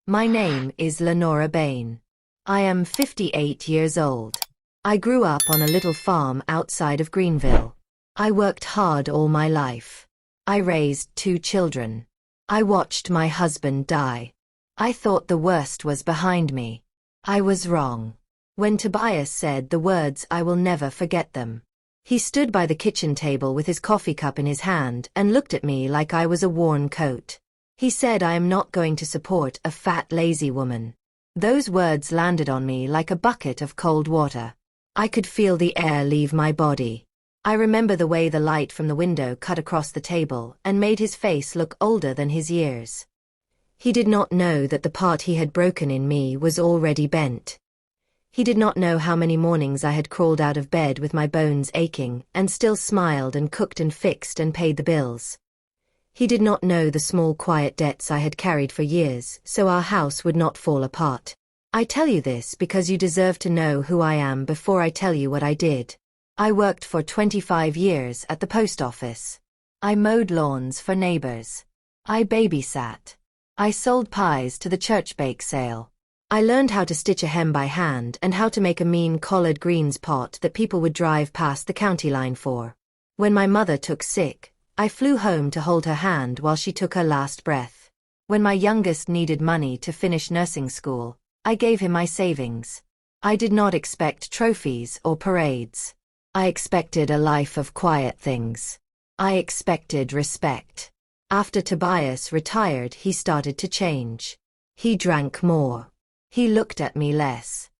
My name is Lenora Bain. I am 58 years old. I grew up on a little farm outside of Greenville. I worked hard all my life. I raised 2 children. I watched my husband die. I thought the worst was behind me. I was wrong. When Tobias said the words, I will never forget them. He stood by the kitchen table with his coffee cup in his hand and looked at me like I was a worn coat. He said, I am not going to support a fat, lazy woman. Those words landed on me like a bucket of cold water. I could feel the air leave my body. I remember the way the light from the window cut across the table and made his face look older than his years. He did not know that the part he had broken in me was already bent. He did not know how many mornings I had crawled out of bed with my bones aching and still smiled and cooked and fixed and paid the bills. He did not know the small quiet debts I had carried for years so our house would not fall apart. I tell you this because you deserve to know who I am before I tell you what I did. I worked for 25 years at the post office. I mowed lawns for neighbors. I babysat. I sold pies to the church bake sale. I learned how to stitch a hem by hand and how to make a mean collard greens pot that people would drive past the county line for. When my mother took sick, I flew home to hold her hand while she took her last breath. When my youngest needed money to finish nursing school, I gave him my savings. I did not expect trophies or parades. I expected a life of quiet things. I expected respect. After Tobias retired, he started to change. He drank more. He looked at me less.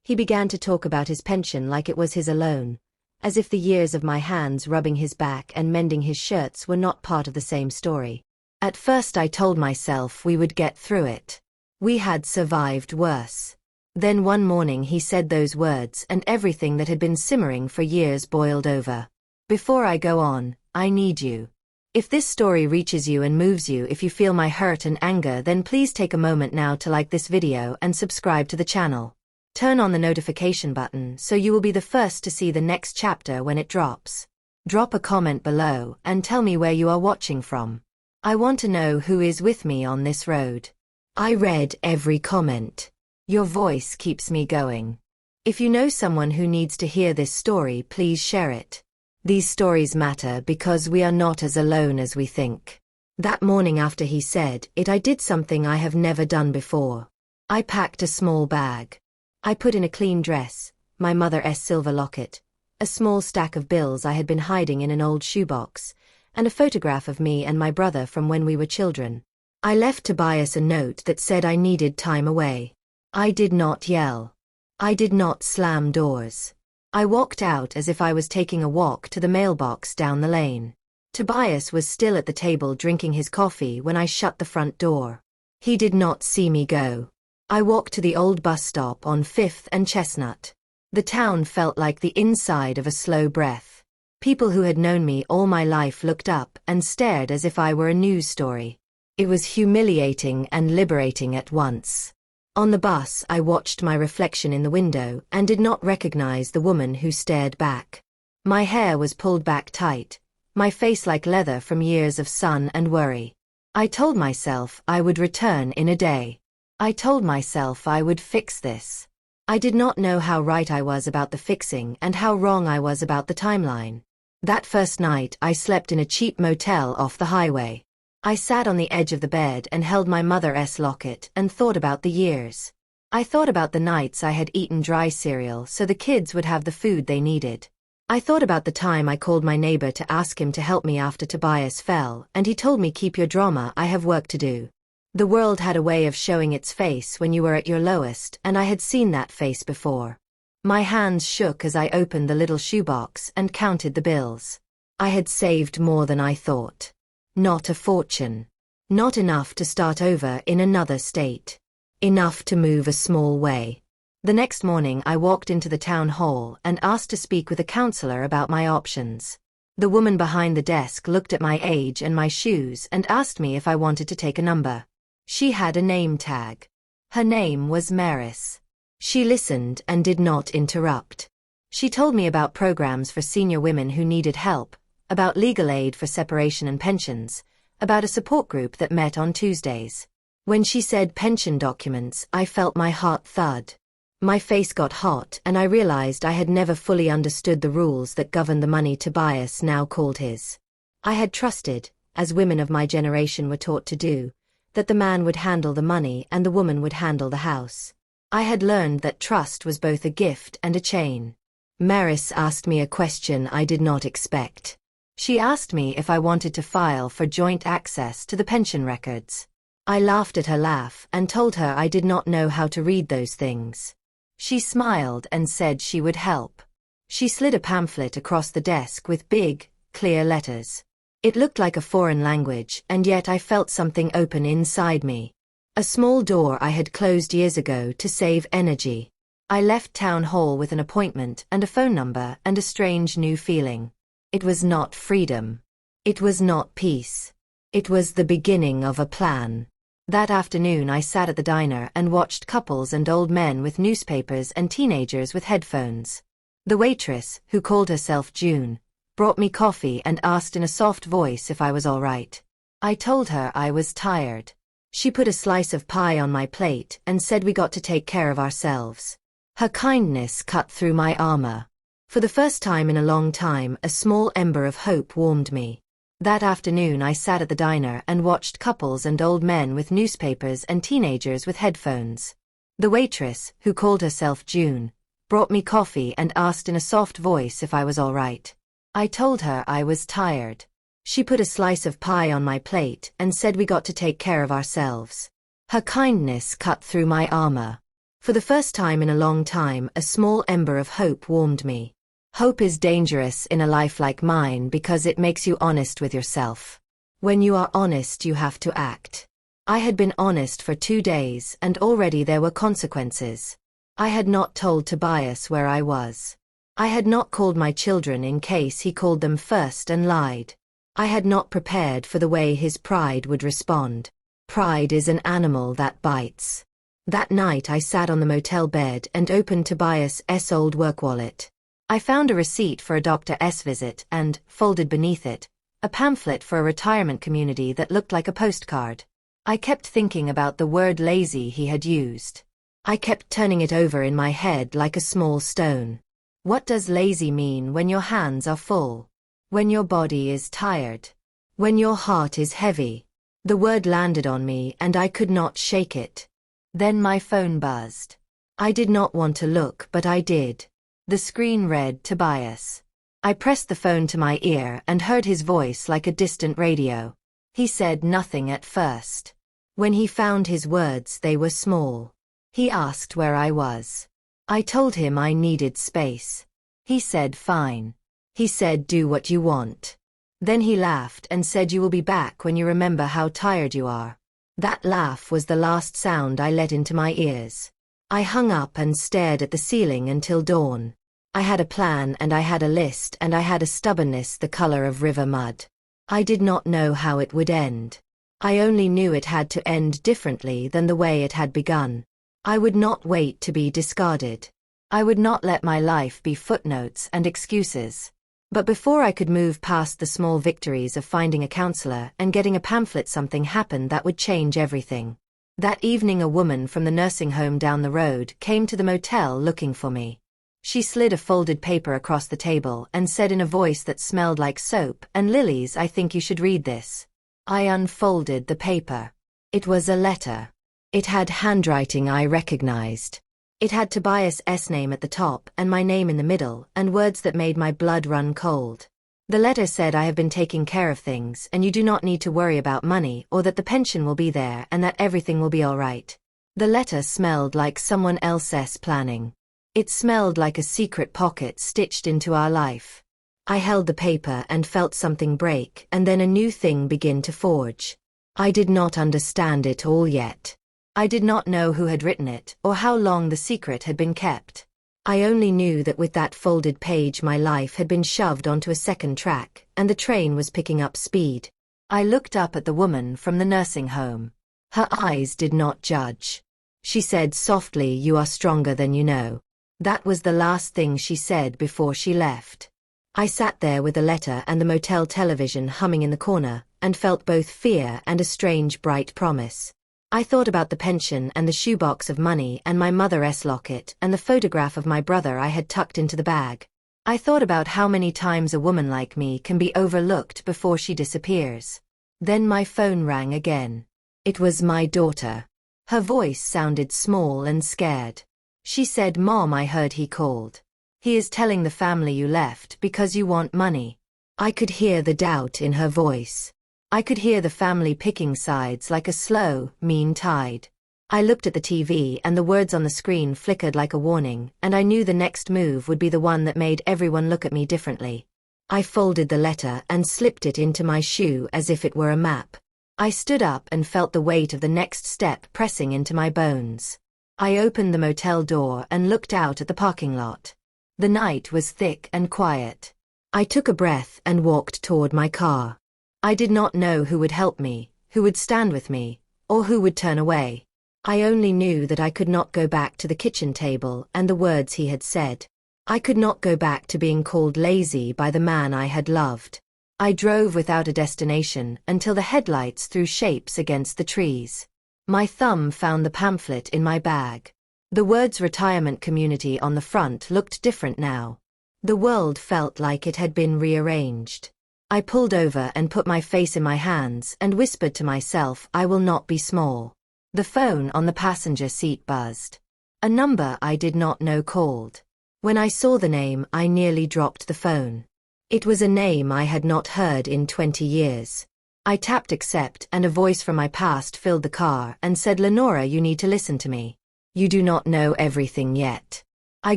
He began to talk about his pension like it was his alone, as if the years of my hands rubbing his back and mending his shirts were not part of the same story. At first I told myself we would get through it. We had survived worse. Then one morning he said those words and everything that had been simmering for years boiled over. Before I go on, I need you. If this story reaches you and moves you, if you feel my hurt and anger, then please take a moment now to like this video and subscribe to the channel. Turn on the notification button so you will be the first to see the next chapter when it drops. Drop a comment below and tell me where you are watching from. I want to know who is with me on this road. I read every comment. Your voice keeps me going. If you know someone who needs to hear this story, please share it. These stories matter because we are not as alone as we think. That morning after he said it, I did something I have never done before. I packed a small bag. I put in a clean dress, my mother's silver locket, a small stack of bills I had been hiding in an old shoebox, and a photograph of me and my brother from when we were children. I left Tobias a note that said I needed time away. I did not yell. I did not slam doors. I walked out as if I was taking a walk to the mailbox down the lane. Tobias was still at the table drinking his coffee when I shut the front door. He did not see me go. I walked to the old bus stop on 5th and Chestnut. The town felt like the inside of a slow breath. People who had known me all my life looked up and stared as if I were a news story. It was humiliating and liberating at once. On the bus, I watched my reflection in the window and did not recognize the woman who stared back. My hair was pulled back tight, my face like leather from years of sun and worry. I told myself I would return in a day. I told myself I would fix this. I did not know how right I was about the fixing and how wrong I was about the timeline. That first night I slept in a cheap motel off the highway. I sat on the edge of the bed and held my mother's locket and thought about the years. I thought about the nights I had eaten dry cereal so the kids would have the food they needed. I thought about the time I called my neighbor to ask him to help me after Tobias fell, and he told me, keep your drama, I have work to do. The world had a way of showing its face when you were at your lowest, and I had seen that face before. My hands shook as I opened the little shoebox and counted the bills. I had saved more than I thought. Not a fortune. Not enough to start over in another state. Enough to move a small way. The next morning I walked into the town hall and asked to speak with a counselor about my options. The woman behind the desk looked at my age and my shoes and asked me if I wanted to take a number. She had a name tag. Her name was Maris. She listened and did not interrupt. She told me about programs for senior women who needed help, about legal aid for separation and pensions, about a support group that met on Tuesdays. When she said pension documents, I felt my heart thud. My face got hot and I realized I had never fully understood the rules that govern the money Tobias now called his. I had trusted, as women of my generation were taught to do, that the man would handle the money and the woman would handle the house. I had learned that trust was both a gift and a chain. Maris asked me a question I did not expect. She asked me if I wanted to file for joint access to the pension records. I laughed at her laugh and told her I did not know how to read those things. She smiled and said she would help. She slid a pamphlet across the desk with big, clear letters. It looked like a foreign language, and yet I felt something open inside me. A small door I had closed years ago to save energy. I left town hall with an appointment and a phone number and a strange new feeling. It was not freedom. It was not peace. It was the beginning of a plan. That afternoon I sat at the diner and watched couples and old men with newspapers and teenagers with headphones. The waitress, who called herself June, brought me coffee and asked in a soft voice if I was all right. I told her I was tired. She put a slice of pie on my plate and said we got to take care of ourselves. Her kindness cut through my armor. For the first time in a long time, a small ember of hope warmed me. That afternoon I sat at the diner and watched couples and old men with newspapers and teenagers with headphones. The waitress, who called herself June, brought me coffee and asked in a soft voice if I was all right. I told her I was tired. She put a slice of pie on my plate and said we got to take care of ourselves. Her kindness cut through my armor. For the first time in a long time, a small ember of hope warmed me. Hope is dangerous in a life like mine because it makes you honest with yourself. When you are honest, you have to act. I had been honest for 2 days and already there were consequences. I had not told Tobias where I was. I had not called my children in case he called them first and lied. I had not prepared for the way his pride would respond. Pride is an animal that bites. That night I sat on the motel bed and opened Tobias's old work wallet. I found a receipt for a Dr. S visit and, folded beneath it, a pamphlet for a retirement community that looked like a postcard. I kept thinking about the word lazy he had used. I kept turning it over in my head like a small stone. What does lazy mean when your hands are full? When your body is tired? When your heart is heavy? The word landed on me and I could not shake it. Then my phone buzzed. I did not want to look, but I did. The screen read Tobias. I pressed the phone to my ear and heard his voice like a distant radio. He said nothing at first. When he found his words, they were small. He asked where I was. I told him I needed space. He said fine. He said do what you want. Then he laughed and said you will be back when you remember how tired you are. That laugh was the last sound I let into my ears. I hung up and stared at the ceiling until dawn. I had a plan and I had a list and I had a stubbornness the color of river mud. I did not know how it would end. I only knew it had to end differently than the way it had begun. I would not wait to be discarded. I would not let my life be footnotes and excuses. But before I could move past the small victories of finding a counselor and getting a pamphlet, something happened that would change everything. That evening a woman from the nursing home down the road came to the motel looking for me. She slid a folded paper across the table and said in a voice that smelled like soap and lilies, I think you should read this. I unfolded the paper. It was a letter. It had handwriting I recognized. It had Tobias's name at the top and my name in the middle, and words that made my blood run cold. The letter said I have been taking care of things and you do not need to worry about money, or that the pension will be there and that everything will be all right. The letter smelled like someone else's planning. It smelled like a secret pocket stitched into our life. I held the paper and felt something break, and then a new thing begin to forge. I did not understand it all yet. I did not know who had written it or how long the secret had been kept. I only knew that with that folded page my life had been shoved onto a second track, and the train was picking up speed. I looked up at the woman from the nursing home. Her eyes did not judge. She said softly, "You are stronger than you know." That was the last thing she said before she left. I sat there with the letter and the motel television humming in the corner, and felt both fear and a strange bright promise. I thought about the pension and the shoebox of money and my mother's locket and the photograph of my brother I had tucked into the bag. I thought about how many times a woman like me can be overlooked before she disappears. Then my phone rang again. It was my daughter. Her voice sounded small and scared. She said, "Mom, I heard he called. He is telling the family you left because you want money." I could hear the doubt in her voice. I could hear the family picking sides like a slow, mean tide. I looked at the TV and the words on the screen flickered like a warning, and I knew the next move would be the one that made everyone look at me differently. I folded the letter and slipped it into my shoe as if it were a map. I stood up and felt the weight of the next step pressing into my bones. I opened the motel door and looked out at the parking lot. The night was thick and quiet. I took a breath and walked toward my car. I did not know who would help me, who would stand with me, or who would turn away. I only knew that I could not go back to the kitchen table and the words he had said. I could not go back to being called lazy by the man I had loved. I drove without a destination until the headlights threw shapes against the trees. My thumb found the pamphlet in my bag. The words retirement community on the front looked different now. The world felt like it had been rearranged. I pulled over and put my face in my hands and whispered to myself, I will not be small. The phone on the passenger seat buzzed. A number I did not know called. When I saw the name, I nearly dropped the phone. It was a name I had not heard in 20 years. I tapped accept and a voice from my past filled the car and said, "Lenora, you need to listen to me. You do not know everything yet." I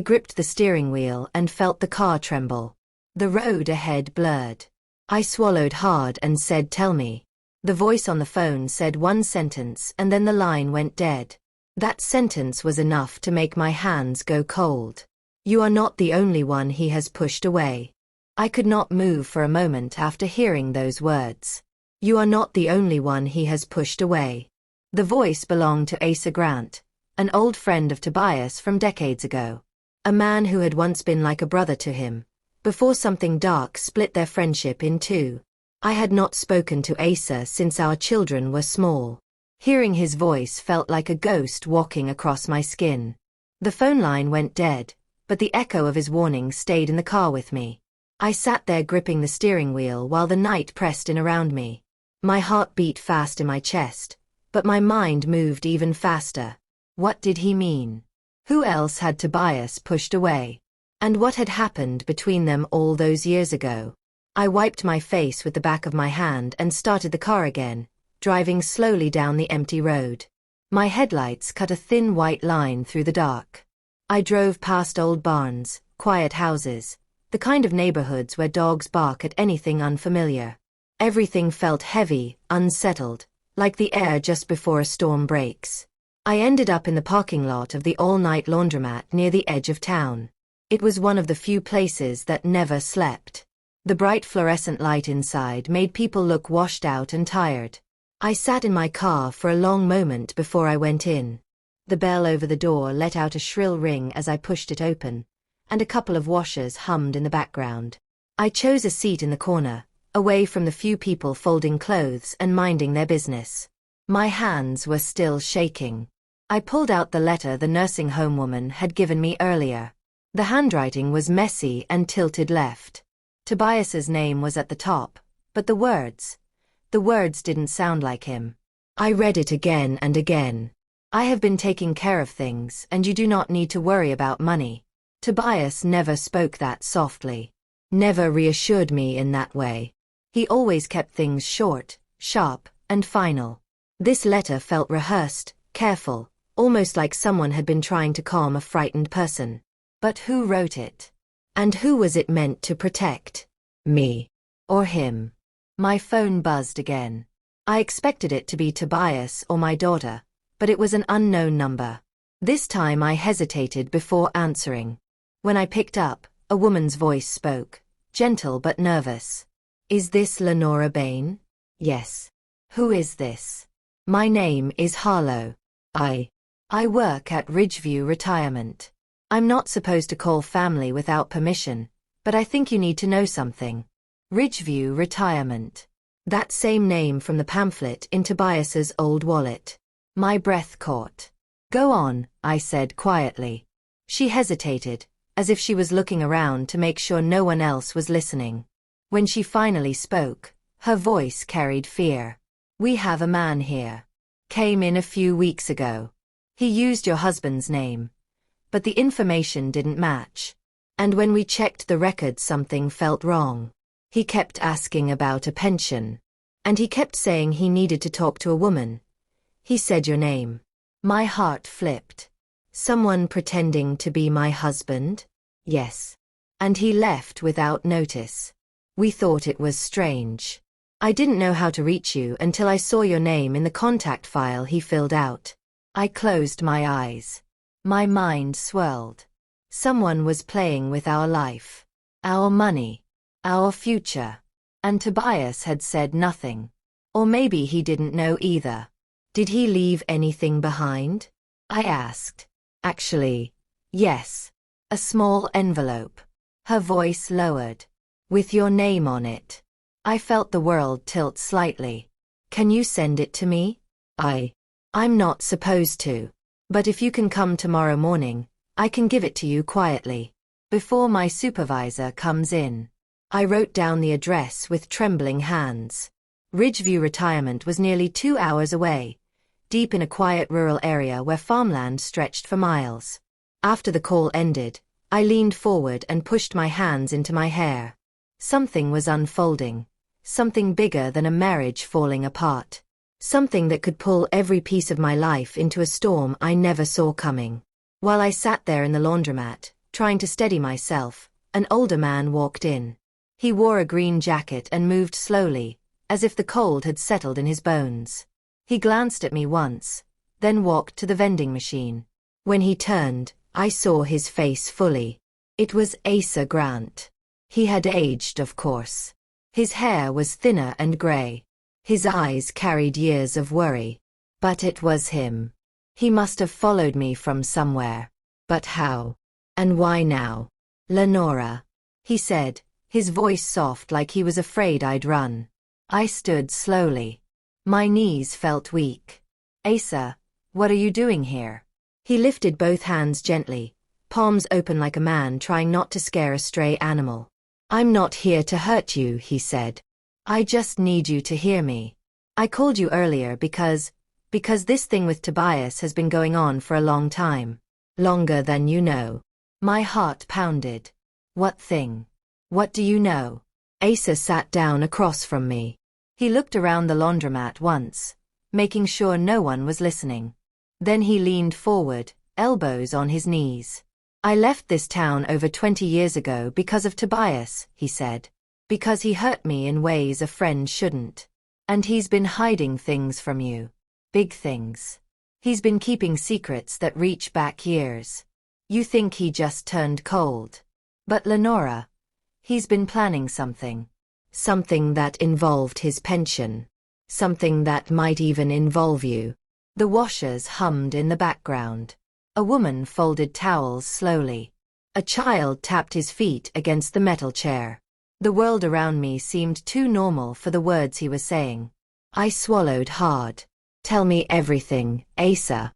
gripped the steering wheel and felt the car tremble. The road ahead blurred. I swallowed hard and said, "Tell me." The voice on the phone said one sentence and then the line went dead. That sentence was enough to make my hands go cold. "You are not the only one he has pushed away." I could not move for a moment after hearing those words. "You are not the only one he has pushed away." The voice belonged to Asa Grant, an old friend of Tobias from decades ago. A man who had once been like a brother to him, before something dark split their friendship in two. I had not spoken to Asa since our children were small. Hearing his voice felt like a ghost walking across my skin. The phone line went dead, but the echo of his warning stayed in the car with me. I sat there gripping the steering wheel while the night pressed in around me. My heart beat fast in my chest, but my mind moved even faster. What did he mean? Who else had Tobias pushed away? And what had happened between them all those years ago? I wiped my face with the back of my hand and started the car again, driving slowly down the empty road. My headlights cut a thin white line through the dark. I drove past old barns, quiet houses, the kind of neighborhoods where dogs bark at anything unfamiliar. Everything felt heavy, unsettled, like the air just before a storm breaks. I ended up in the parking lot of the all-night laundromat near the edge of town. It was one of the few places that never slept. The bright fluorescent light inside made people look washed out and tired. I sat in my car for a long moment before I went in. The bell over the door let out a shrill ring as I pushed it open, and a couple of washers hummed in the background. I chose a seat in the corner, away from the few people folding clothes and minding their business. My hands were still shaking. I pulled out the letter the nursing home woman had given me earlier. The handwriting was messy and tilted left. Tobias's name was at the top, but the words didn't sound like him. I read it again and again. "I have been taking care of things and you do not need to worry about money." Tobias never spoke that softly. Never reassured me in that way. He always kept things short, sharp, and final. This letter felt rehearsed, careful, almost like someone had been trying to calm a frightened person. But who wrote it? And who was it meant to protect? Me? Or him? My phone buzzed again. I expected it to be Tobias or my daughter, but it was an unknown number. This time I hesitated before answering. When I picked up, a woman's voice spoke, gentle but nervous. "Is this Lenora Bain?" "Yes." "Who is this?" "My name is Harlow. I work at Ridgeview Retirement. I'm not supposed to call family without permission, but I think you need to know something." Ridgeview Retirement. That same name from the pamphlet in Tobias's old wallet. My breath caught. Go on, I said quietly. She hesitated, as if she was looking around to make sure no one else was listening. When she finally spoke, her voice carried fear. We have a man here. Came in a few weeks ago. He used your husband's name. But the information didn't match. And when we checked the records, something felt wrong. He kept asking about a pension. And he kept saying he needed to talk to a woman. He said your name. My heart flipped. Someone pretending to be my husband? Yes. And he left without notice. We thought it was strange. I didn't know how to reach you until I saw your name in the contact file he filled out. I closed my eyes. My mind swirled. Someone was playing with our life. Our money. Our future. And Tobias had said nothing. Or maybe he didn't know either. Did he leave anything behind? I asked. Actually, yes. A small envelope. Her voice lowered. With your name on it. I felt the world tilt slightly. Can you send it to me? I'm not supposed to. But if you can come tomorrow morning, I can give it to you quietly. Before my supervisor comes in. I wrote down the address with trembling hands. Ridgeview Retirement was nearly 2 hours away, deep in a quiet rural area where farmland stretched for miles. After the call ended, I leaned forward and pushed my hands into my hair. Something was unfolding. Something bigger than a marriage falling apart. Something that could pull every piece of my life into a storm I never saw coming. While I sat there in the laundromat, trying to steady myself, an older man walked in. He wore a green jacket and moved slowly, as if the cold had settled in his bones. He glanced at me once, then walked to the vending machine. When he turned, I saw his face fully. It was Asa Grant. He had aged, of course. His hair was thinner and gray. His eyes carried years of worry. But it was him. He must have followed me from somewhere. But how? And why now? Lenora, he said, his voice soft like he was afraid I'd run. I stood slowly. My knees felt weak. Asa, what are you doing here? He lifted both hands gently, palms open like a man trying not to scare a stray animal. I'm not here to hurt you, he said. I just need you to hear me. I called you earlier because this thing with Tobias has been going on for a long time. Longer than you know. My heart pounded. What thing? What do you know? Asa sat down across from me. He looked around the laundromat once, making sure no one was listening. Then he leaned forward, elbows on his knees. I left this town over 20 years ago because of Tobias, he said. Because he hurt me in ways a friend shouldn't. And he's been hiding things from you. Big things. He's been keeping secrets that reach back years. You think he just turned cold. But Lenora, he's been planning something. Something that involved his pension. Something that might even involve you. The washers hummed in the background. A woman folded towels slowly. A child tapped his feet against the metal chair. The world around me seemed too normal for the words he was saying. I swallowed hard. Tell me everything, Asa.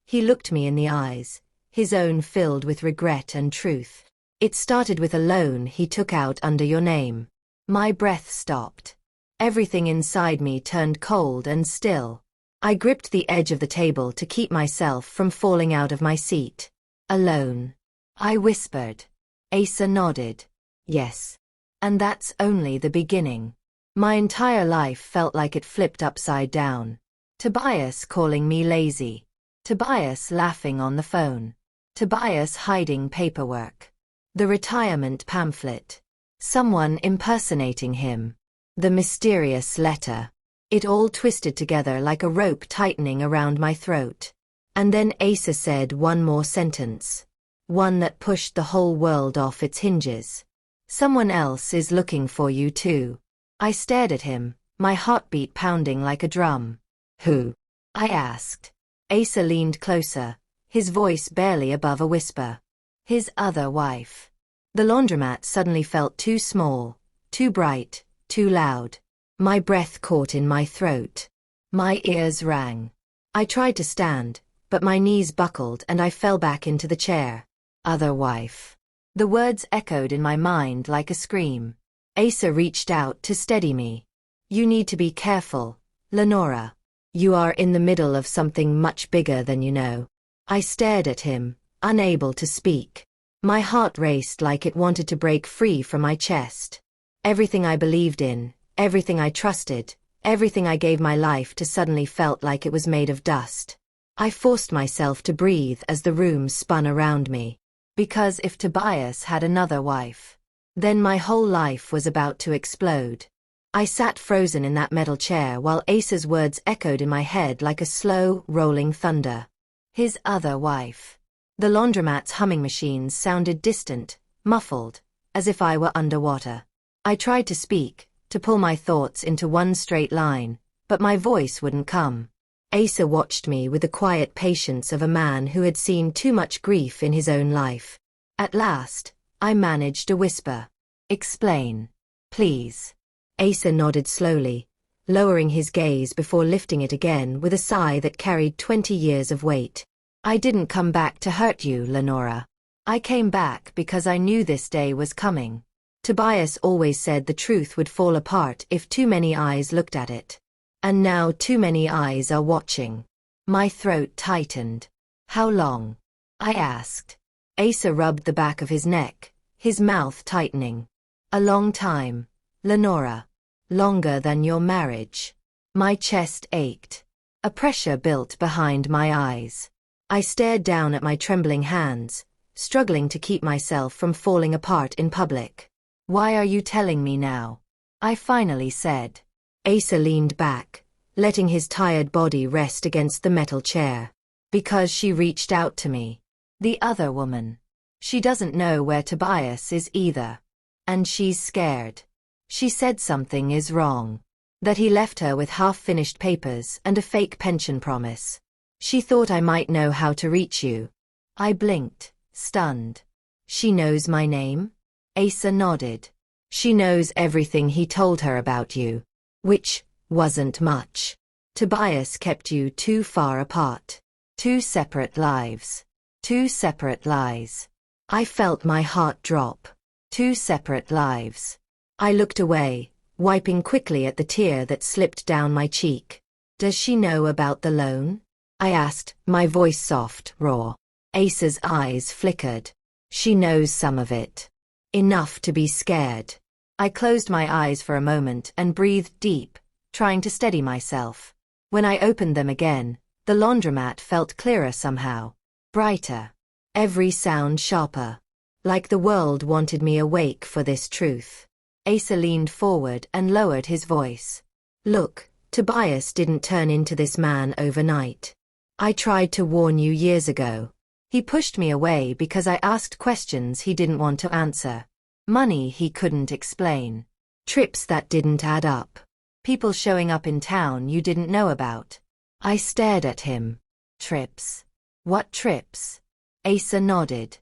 He looked me in the eyes, his own filled with regret and truth. It started with a loan he took out under your name. My breath stopped. Everything inside me turned cold and still. I gripped the edge of the table to keep myself from falling out of my seat. A loan. I whispered. Asa nodded. Yes. And that's only the beginning. My entire life felt like it flipped upside down. Tobias calling me lazy. Tobias laughing on the phone. Tobias hiding paperwork. The retirement pamphlet. Someone impersonating him. The mysterious letter. It all twisted together like a rope tightening around my throat. And then Asa said one more sentence. One that pushed the whole world off its hinges. Someone else is looking for you too. I stared at him, my heartbeat pounding like a drum. Who? I asked. Asa leaned closer, his voice barely above a whisper. His other wife. The laundromat suddenly felt too small, too bright, too loud. My breath caught in my throat. My ears rang. I tried to stand, but my knees buckled and I fell back into the chair. Other wife. The words echoed in my mind like a scream. Asa reached out to steady me. You need to be careful, Lenora. You are in the middle of something much bigger than you know. I stared at him, unable to speak. My heart raced like it wanted to break free from my chest. Everything I believed in, everything I trusted, everything I gave my life to suddenly felt like it was made of dust. I forced myself to breathe as the room spun around me. Because if Tobias had another wife, then my whole life was about to explode. I sat frozen in that metal chair while Asa's words echoed in my head like a slow, rolling thunder. His other wife. The laundromat's humming machines sounded distant, muffled, as if I were underwater. I tried to speak, to pull my thoughts into one straight line, but my voice wouldn't come. Asa watched me with the quiet patience of a man who had seen too much grief in his own life. At last, I managed to whisper. Explain. Please. Asa nodded slowly, lowering his gaze before lifting it again with a sigh that carried 20 years of weight. I didn't come back to hurt you, Lenora. I came back because I knew this day was coming. Tobias always said the truth would fall apart if too many eyes looked at it. And now too many eyes are watching. My throat tightened. How long? I asked. Asa rubbed the back of his neck, his mouth tightening. A long time, Lenora. Longer than your marriage. My chest ached. A pressure built behind my eyes. I stared down at my trembling hands, struggling to keep myself from falling apart in public. Why are you telling me now? I finally said. Asa leaned back, letting his tired body rest against the metal chair. Because she reached out to me. The other woman. She doesn't know where Tobias is either. And she's scared. She said something is wrong. That he left her with half-finished papers and a fake pension promise. She thought I might know how to reach you. I blinked, stunned. She knows my name? Asa nodded. She knows everything he told her about you. Which wasn't much. Tobias kept you too far apart. 2 separate lives. 2 separate lies. I felt my heart drop. 2 separate lives. I looked away, wiping quickly at the tear that slipped down my cheek. Does she know about the loan? I asked, my voice soft, raw. Asa's eyes flickered. She knows some of it. Enough to be scared. I closed my eyes for a moment and breathed deep, trying to steady myself. When I opened them again, the laundromat felt clearer somehow. Brighter. Every sound sharper. Like the world wanted me awake for this truth. Asa leaned forward and lowered his voice. Look, Tobias didn't turn into this man overnight. I tried to warn you years ago. He pushed me away because I asked questions he didn't want to answer. Money he couldn't explain. Trips that didn't add up. People showing up in town you didn't know about. I stared at him. Trips? What trips? Asa nodded.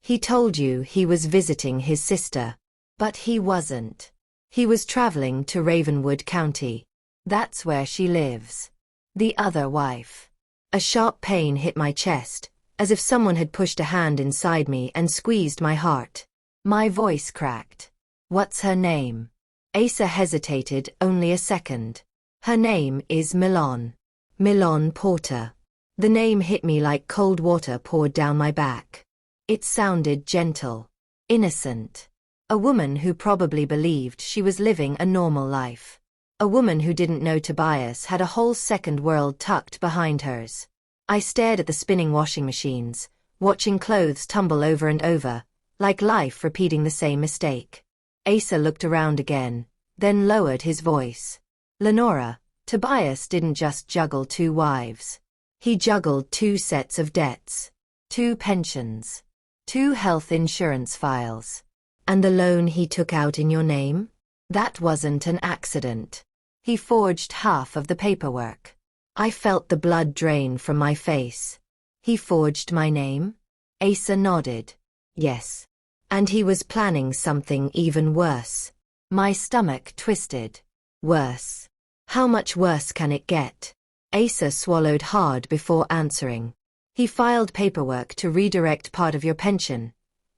He told you he was visiting his sister. But he wasn't. He was traveling to Ravenwood County. That's where she lives. The other wife. A sharp pain hit my chest, as if someone had pushed a hand inside me and squeezed my heart. My voice cracked. What's her name? Asa hesitated only a second. Her name is Milon. Milon Porter. The name hit me like cold water poured down my back. It sounded gentle. Innocent. A woman who probably believed she was living a normal life. A woman who didn't know Tobias had a whole second world tucked behind hers. I stared at the spinning washing machines, watching clothes tumble over and over, like life repeating the same mistake. Asa looked around again, then lowered his voice. Lenora, Tobias didn't just juggle 2 wives. He juggled 2 sets of debts. 2 pensions. 2 health insurance files. And the loan he took out in your name? That wasn't an accident. He forged half of the paperwork. I felt the blood drain from my face. He forged my name? Asa nodded. Yes. And he was planning something even worse. My stomach twisted. Worse. How much worse can it get? Asa swallowed hard before answering. He filed paperwork to redirect part of your pension.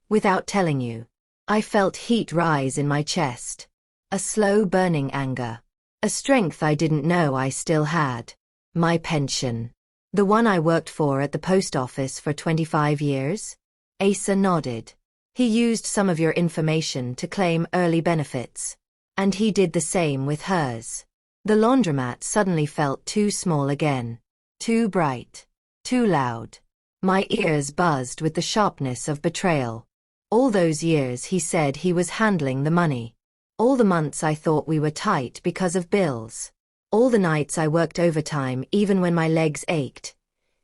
Without telling you. I felt heat rise in my chest. A slow burning anger. A strength I didn't know I still had. My pension. The one I worked for at the post office for 25 years? Asa nodded. He used some of your information to claim early benefits. And he did the same with hers. The laundromat suddenly felt too small again. Too bright. Too loud. My ears buzzed with the sharpness of betrayal. All those years he said he was handling the money. All the months I thought we were tight because of bills. All the nights I worked overtime even when my legs ached.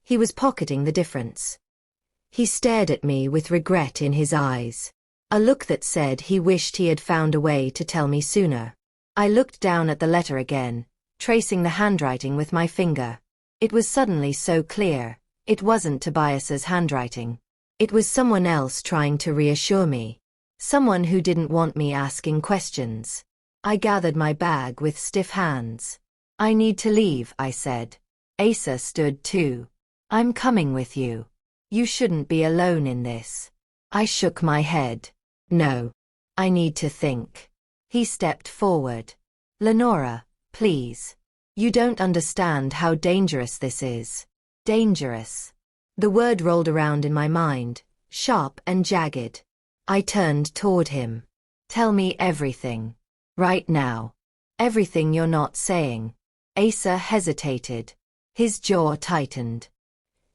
He was pocketing the difference. He stared at me with regret in his eyes. A look that said he wished he had found a way to tell me sooner. I looked down at the letter again, tracing the handwriting with my finger. It was suddenly so clear. It wasn't Tobias's handwriting. It was someone else trying to reassure me. Someone who didn't want me asking questions. I gathered my bag with stiff hands. I need to leave, I said. Asa stood too. I'm coming with you. You shouldn't be alone in this. I shook my head. No. I need to think. He stepped forward. Lenora, please. You don't understand how dangerous this is. Dangerous. The word rolled around in my mind, sharp and jagged. I turned toward him. Tell me everything. Right now. Everything you're not saying. Asa hesitated. His jaw tightened.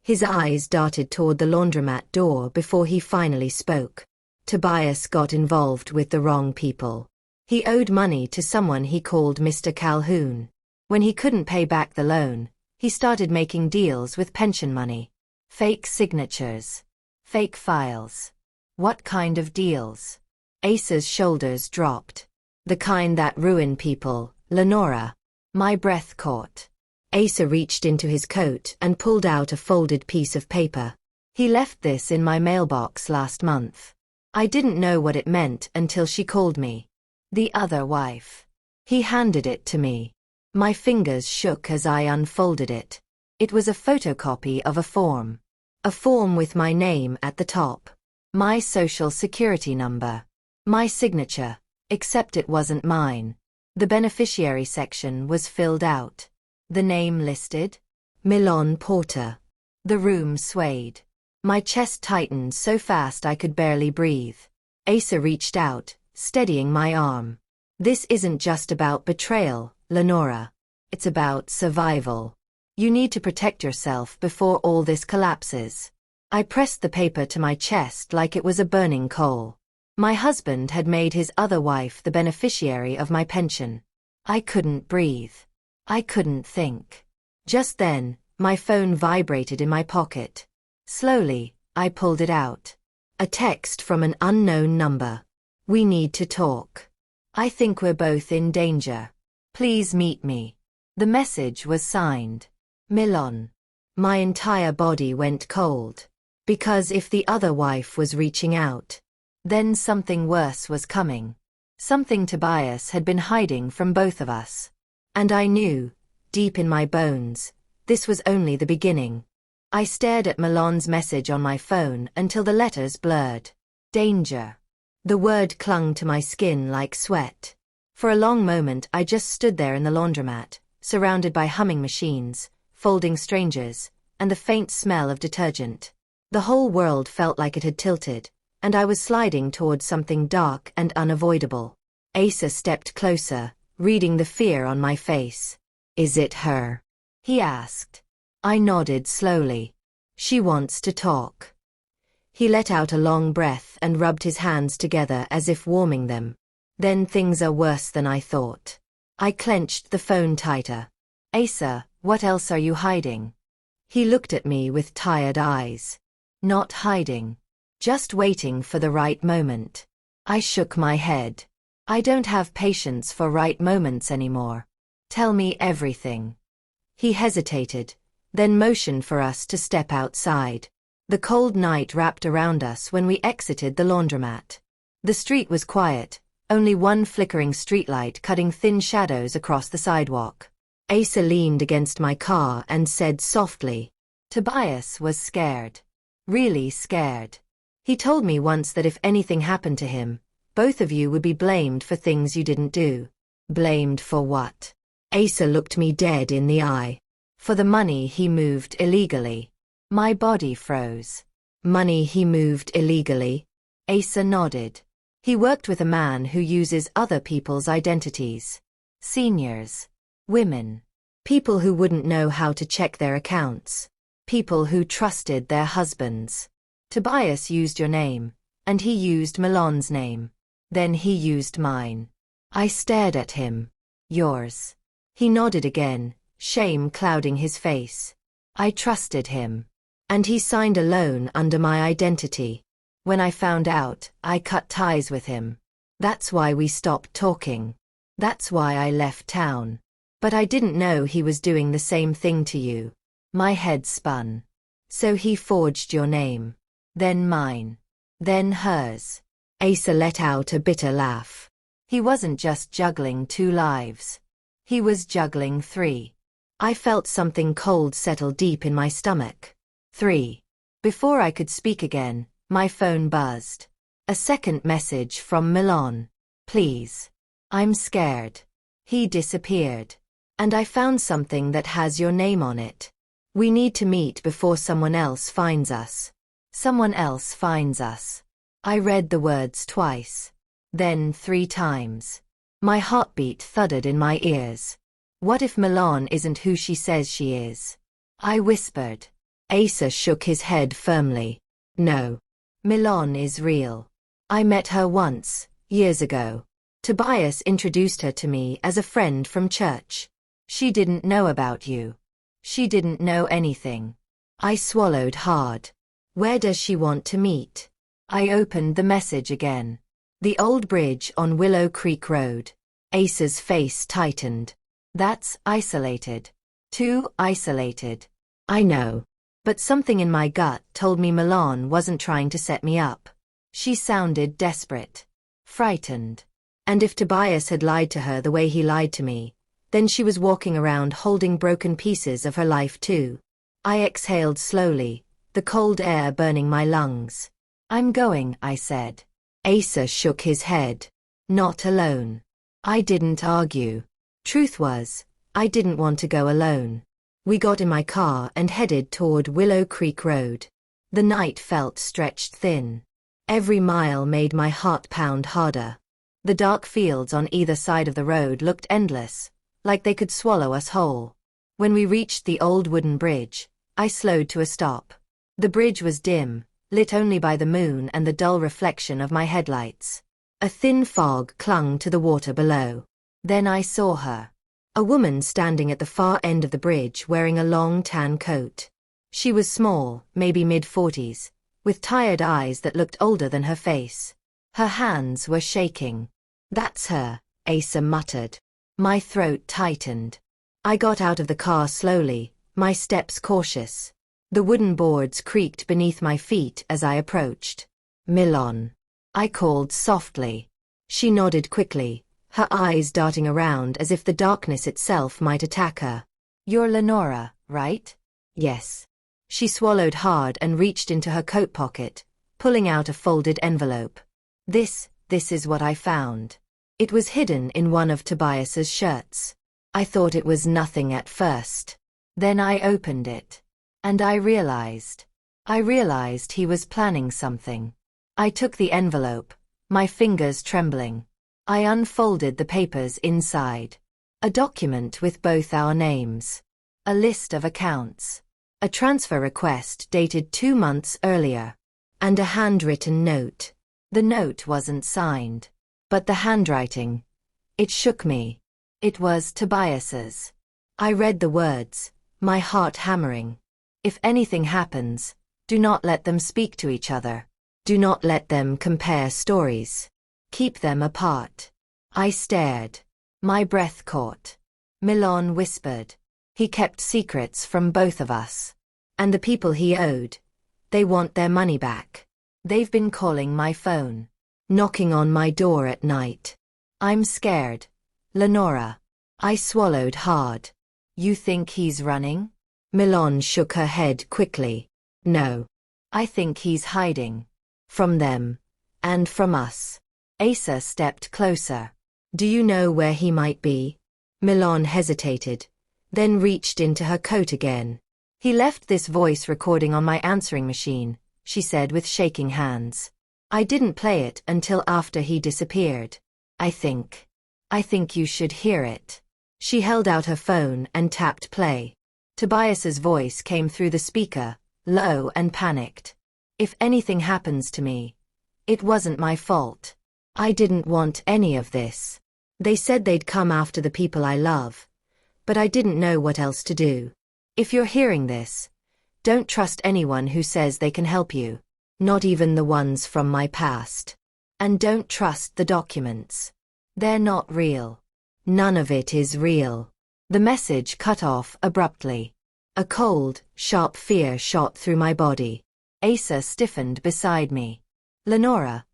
His eyes darted toward the laundromat door before he finally spoke. Tobias got involved with the wrong people. He owed money to someone he called Mr. Calhoun. When he couldn't pay back the loan, he started making deals with pension money. Fake signatures. Fake files. What kind of deals? Asa's shoulders dropped. The kind that ruin people, Lenora. My breath caught. Asa reached into his coat and pulled out a folded piece of paper. He left this in my mailbox last month. I didn't know what it meant until she called me. The other wife. He handed it to me. My fingers shook as I unfolded it. It was a photocopy of a form. A form with my name at the top. My social security number. My signature, except it wasn't mine. The beneficiary section was filled out. The name listed? Milon Porter. The room swayed. My chest tightened so fast I could barely breathe. Asa reached out, steadying my arm. This isn't just about betrayal, Lenora. It's about survival. You need to protect yourself before all this collapses. I pressed the paper to my chest like it was a burning coal. My husband had made his other wife the beneficiary of my pension. I couldn't breathe. I couldn't think. Just then, my phone vibrated in my pocket. Slowly, I pulled it out. A text from an unknown number. We need to talk. I think we're both in danger. Please meet me. The message was signed. Milon. My entire body went cold. Because if the other wife was reaching out, then something worse was coming. Something Tobias had been hiding from both of us. And I knew, deep in my bones, this was only the beginning. I stared at Milon's message on my phone until the letters blurred. Danger. The word clung to my skin like sweat. For a long moment I just stood there in the laundromat, surrounded by humming machines, folding strangers, and the faint smell of detergent. The whole world felt like it had tilted, and I was sliding towards something dark and unavoidable. Asa stepped closer, reading the fear on my face. Is it her? He asked. I nodded slowly. She wants to talk. He let out a long breath and rubbed his hands together as if warming them. Then things are worse than I thought. I clenched the phone tighter. Asa, what else are you hiding? He looked at me with tired eyes. Not hiding. Just waiting for the right moment. I shook my head. I don't have patience for right moments anymore. Tell me everything. He hesitated, then motioned for us to step outside. The cold night wrapped around us when we exited the laundromat. The street was quiet, only one flickering streetlight cutting thin shadows across the sidewalk. Asa leaned against my car and said softly. Tobias was scared. Really scared. He told me once that if anything happened to him, both of you would be blamed for things you didn't do. Blamed for what? Asa looked me dead in the eye. For the money he moved illegally. My body froze. Money he moved illegally? Asa nodded. He worked with a man who uses other people's identities. Seniors. Women. People who wouldn't know how to check their accounts. People who trusted their husbands. Tobias used your name, and he used Milan's name. Then he used mine. I stared at him. Yours. He nodded again, shame clouding his face. I trusted him. And he signed a loan under my identity. When I found out, I cut ties with him. That's why we stopped talking. That's why I left town. But I didn't know he was doing the same thing to you. My head spun. So he forged your name. Then mine. Then hers. Asa let out a bitter laugh. He wasn't just juggling 2 lives. He was juggling 3. I felt something cold settle deep in my stomach. 3. Before I could speak again, my phone buzzed. A second message from Milan. Please. I'm scared. He disappeared. And I found something that has your name on it. We need to meet before someone else finds us. Someone else finds us. I read the words twice. Then 3 times. My heartbeat thudded in my ears. What if Milan isn't who she says she is? I whispered. Asa shook his head firmly. No. Milan is real. I met her once, years ago. Tobias introduced her to me as a friend from church. She didn't know about you. She didn't know anything. I swallowed hard. Where does she want to meet? I opened the message again. The old bridge on Willow Creek Road. Asa's face tightened. That's isolated. Too isolated. I know. But something in my gut told me Milan wasn't trying to set me up. She sounded desperate. Frightened. And if Tobias had lied to her the way he lied to me, then she was walking around holding broken pieces of her life too. I exhaled slowly, the cold air burning my lungs. I'm going, I said. Asa shook his head. Not alone. I didn't argue. Truth was, I didn't want to go alone. We got in my car and headed toward Willow Creek Road. The night felt stretched thin. Every mile made my heart pound harder. The dark fields on either side of the road looked endless, like they could swallow us whole. When we reached the old wooden bridge, I slowed to a stop. The bridge was dim, lit only by the moon and the dull reflection of my headlights. A thin fog clung to the water below. Then I saw her. A woman standing at the far end of the bridge wearing a long tan coat. She was small, maybe mid-40s, with tired eyes that looked older than her face. Her hands were shaking. That's her, Asa muttered. My throat tightened. I got out of the car slowly, my steps cautious. The wooden boards creaked beneath my feet as I approached. Milan. I called softly. She nodded quickly, her eyes darting around as if the darkness itself might attack her. You're Lenora, right? Yes. She swallowed hard and reached into her coat pocket, pulling out a folded envelope. This is what I found. It was hidden in one of Tobias's shirts. I thought it was nothing at first. Then I opened it. And I realized he was planning something. I took the envelope, my fingers trembling. I unfolded the papers inside. A document with both our names. A list of accounts. A transfer request dated 2 months earlier. And a handwritten note. The note wasn't signed. But the handwriting. It shook me. It was Tobias's. I read the words, my heart hammering. If anything happens, do not let them speak to each other. Do not let them compare stories. Keep them apart. I stared. My breath caught. Milan whispered. He kept secrets from both of us. And the people he owed. They want their money back. They've been calling my phone. Knocking on my door at night. I'm scared. Lenora. I swallowed hard. You think he's running? Milan shook her head quickly. No. I think he's hiding. From them. And from us. Asa stepped closer. Do you know where he might be? Milan hesitated, then reached into her coat again. He left this voice recording on my answering machine, she said with shaking hands. I didn't play it until after he disappeared. I think you should hear it. She held out her phone and tapped play. Tobias's voice came through the speaker, low and panicked. If anything happens to me, it wasn't my fault. I didn't want any of this. They said they'd come after the people I love, but I didn't know what else to do. If you're hearing this, don't trust anyone who says they can help you, not even the ones from my past. And don't trust the documents. They're not real. None of it is real. The message cut off abruptly. A cold, sharp fear shot through my body. Asa stiffened beside me. Lenora.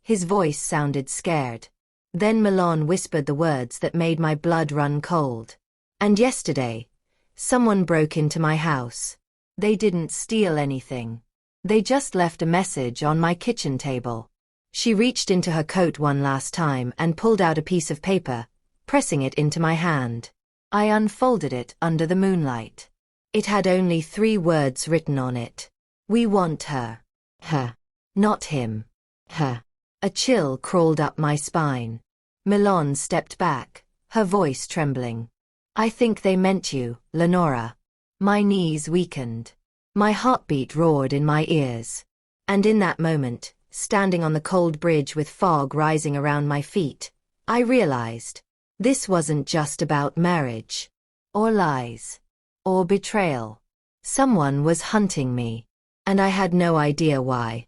His voice sounded scared. Then Milan whispered the words that made my blood run cold. And yesterday, someone broke into my house. They didn't steal anything. They just left a message on my kitchen table. She reached into her coat one last time and pulled out a piece of paper, pressing it into my hand. I unfolded it under the moonlight. It had only 3 words written on it. We want her. Her. Not him. Her. A chill crawled up my spine. Milan stepped back, her voice trembling. I think they meant you, Lenora. My knees weakened. My heartbeat roared in my ears. And in that moment, standing on the cold bridge with fog rising around my feet, I realized this wasn't just about marriage, or lies, or betrayal. Someone was hunting me, and I had no idea why.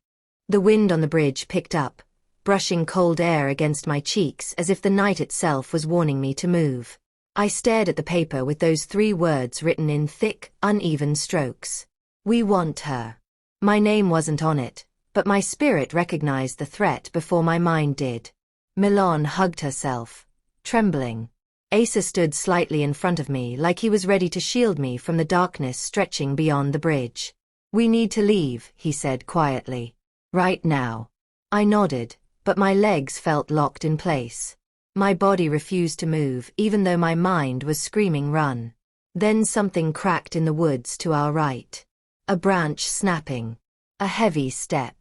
The wind on the bridge picked up, brushing cold air against my cheeks as if the night itself was warning me to move. I stared at the paper with those 3 words written in thick, uneven strokes. We want her. My name wasn't on it, but my spirit recognized the threat before my mind did. Milan hugged herself, trembling. Asa stood slightly in front of me like he was ready to shield me from the darkness stretching beyond the bridge. We need to leave, he said quietly. Right now. I nodded, but my legs felt locked in place. My body refused to move even though my mind was screaming run. Then something cracked in the woods to our right. A branch snapping. A heavy step.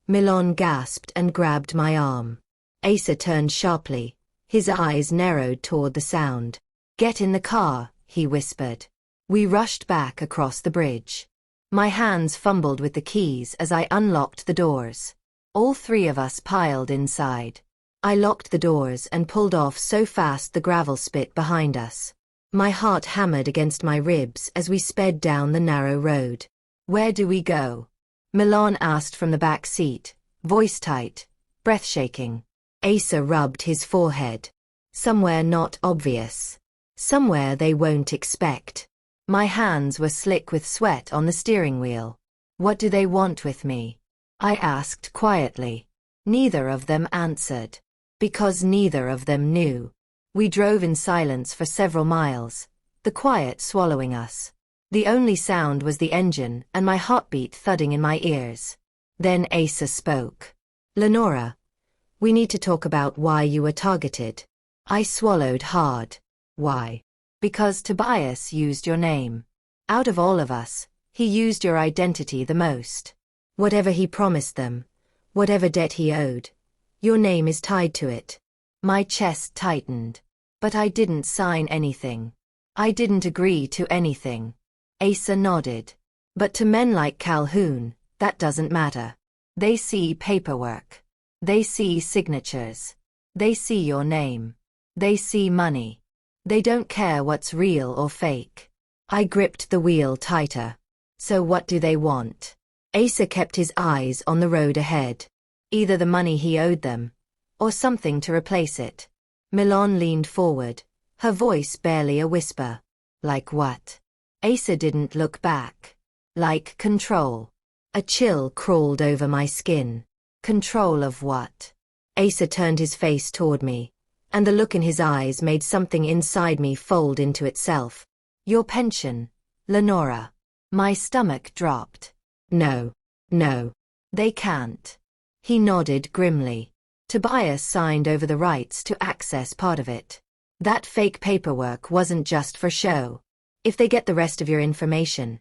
Milan gasped and grabbed my arm. Asa turned sharply, his eyes narrowed toward the sound. Get in the car, he whispered. We rushed back across the bridge. My hands fumbled with the keys as I unlocked the doors. All 3 of us piled inside. I locked the doors and pulled off so fast the gravel spit behind us. My heart hammered against my ribs as we sped down the narrow road. Where do we go? Milan asked from the back seat, voice tight, breath shaking. Asa rubbed his forehead. Somewhere not obvious. Somewhere they won't expect. My hands were slick with sweat on the steering wheel. What do they want with me? I asked quietly. Neither of them answered. Because neither of them knew. We drove in silence for several miles, the quiet swallowing us. The only sound was the engine and my heartbeat thudding in my ears. Then Asa spoke. Lenora, we need to talk about why you were targeted. I swallowed hard. Why? Because Tobias used your name. Out of all of us, he used your identity the most. Whatever he promised them, whatever debt he owed, your name is tied to it. My chest tightened. But I didn't sign anything. I didn't agree to anything. Asa nodded. But to men like Calhoun, that doesn't matter. They see paperwork. They see signatures. They see your name. They see money. They don't care what's real or fake. I gripped the wheel tighter. So what do they want? Asa kept his eyes on the road ahead. Either the money he owed them, or something to replace it. Milan leaned forward, her voice barely a whisper. Like what? Asa didn't look back. Like control. A chill crawled over my skin. Control of what? Asa turned his face toward me, and the look in his eyes made something inside me fold into itself. Your pension, Lenora. My stomach dropped. No. No. They can't. He nodded grimly. Tobias signed over the rights to access part of it. That fake paperwork wasn't just for show. If they get the rest of your information,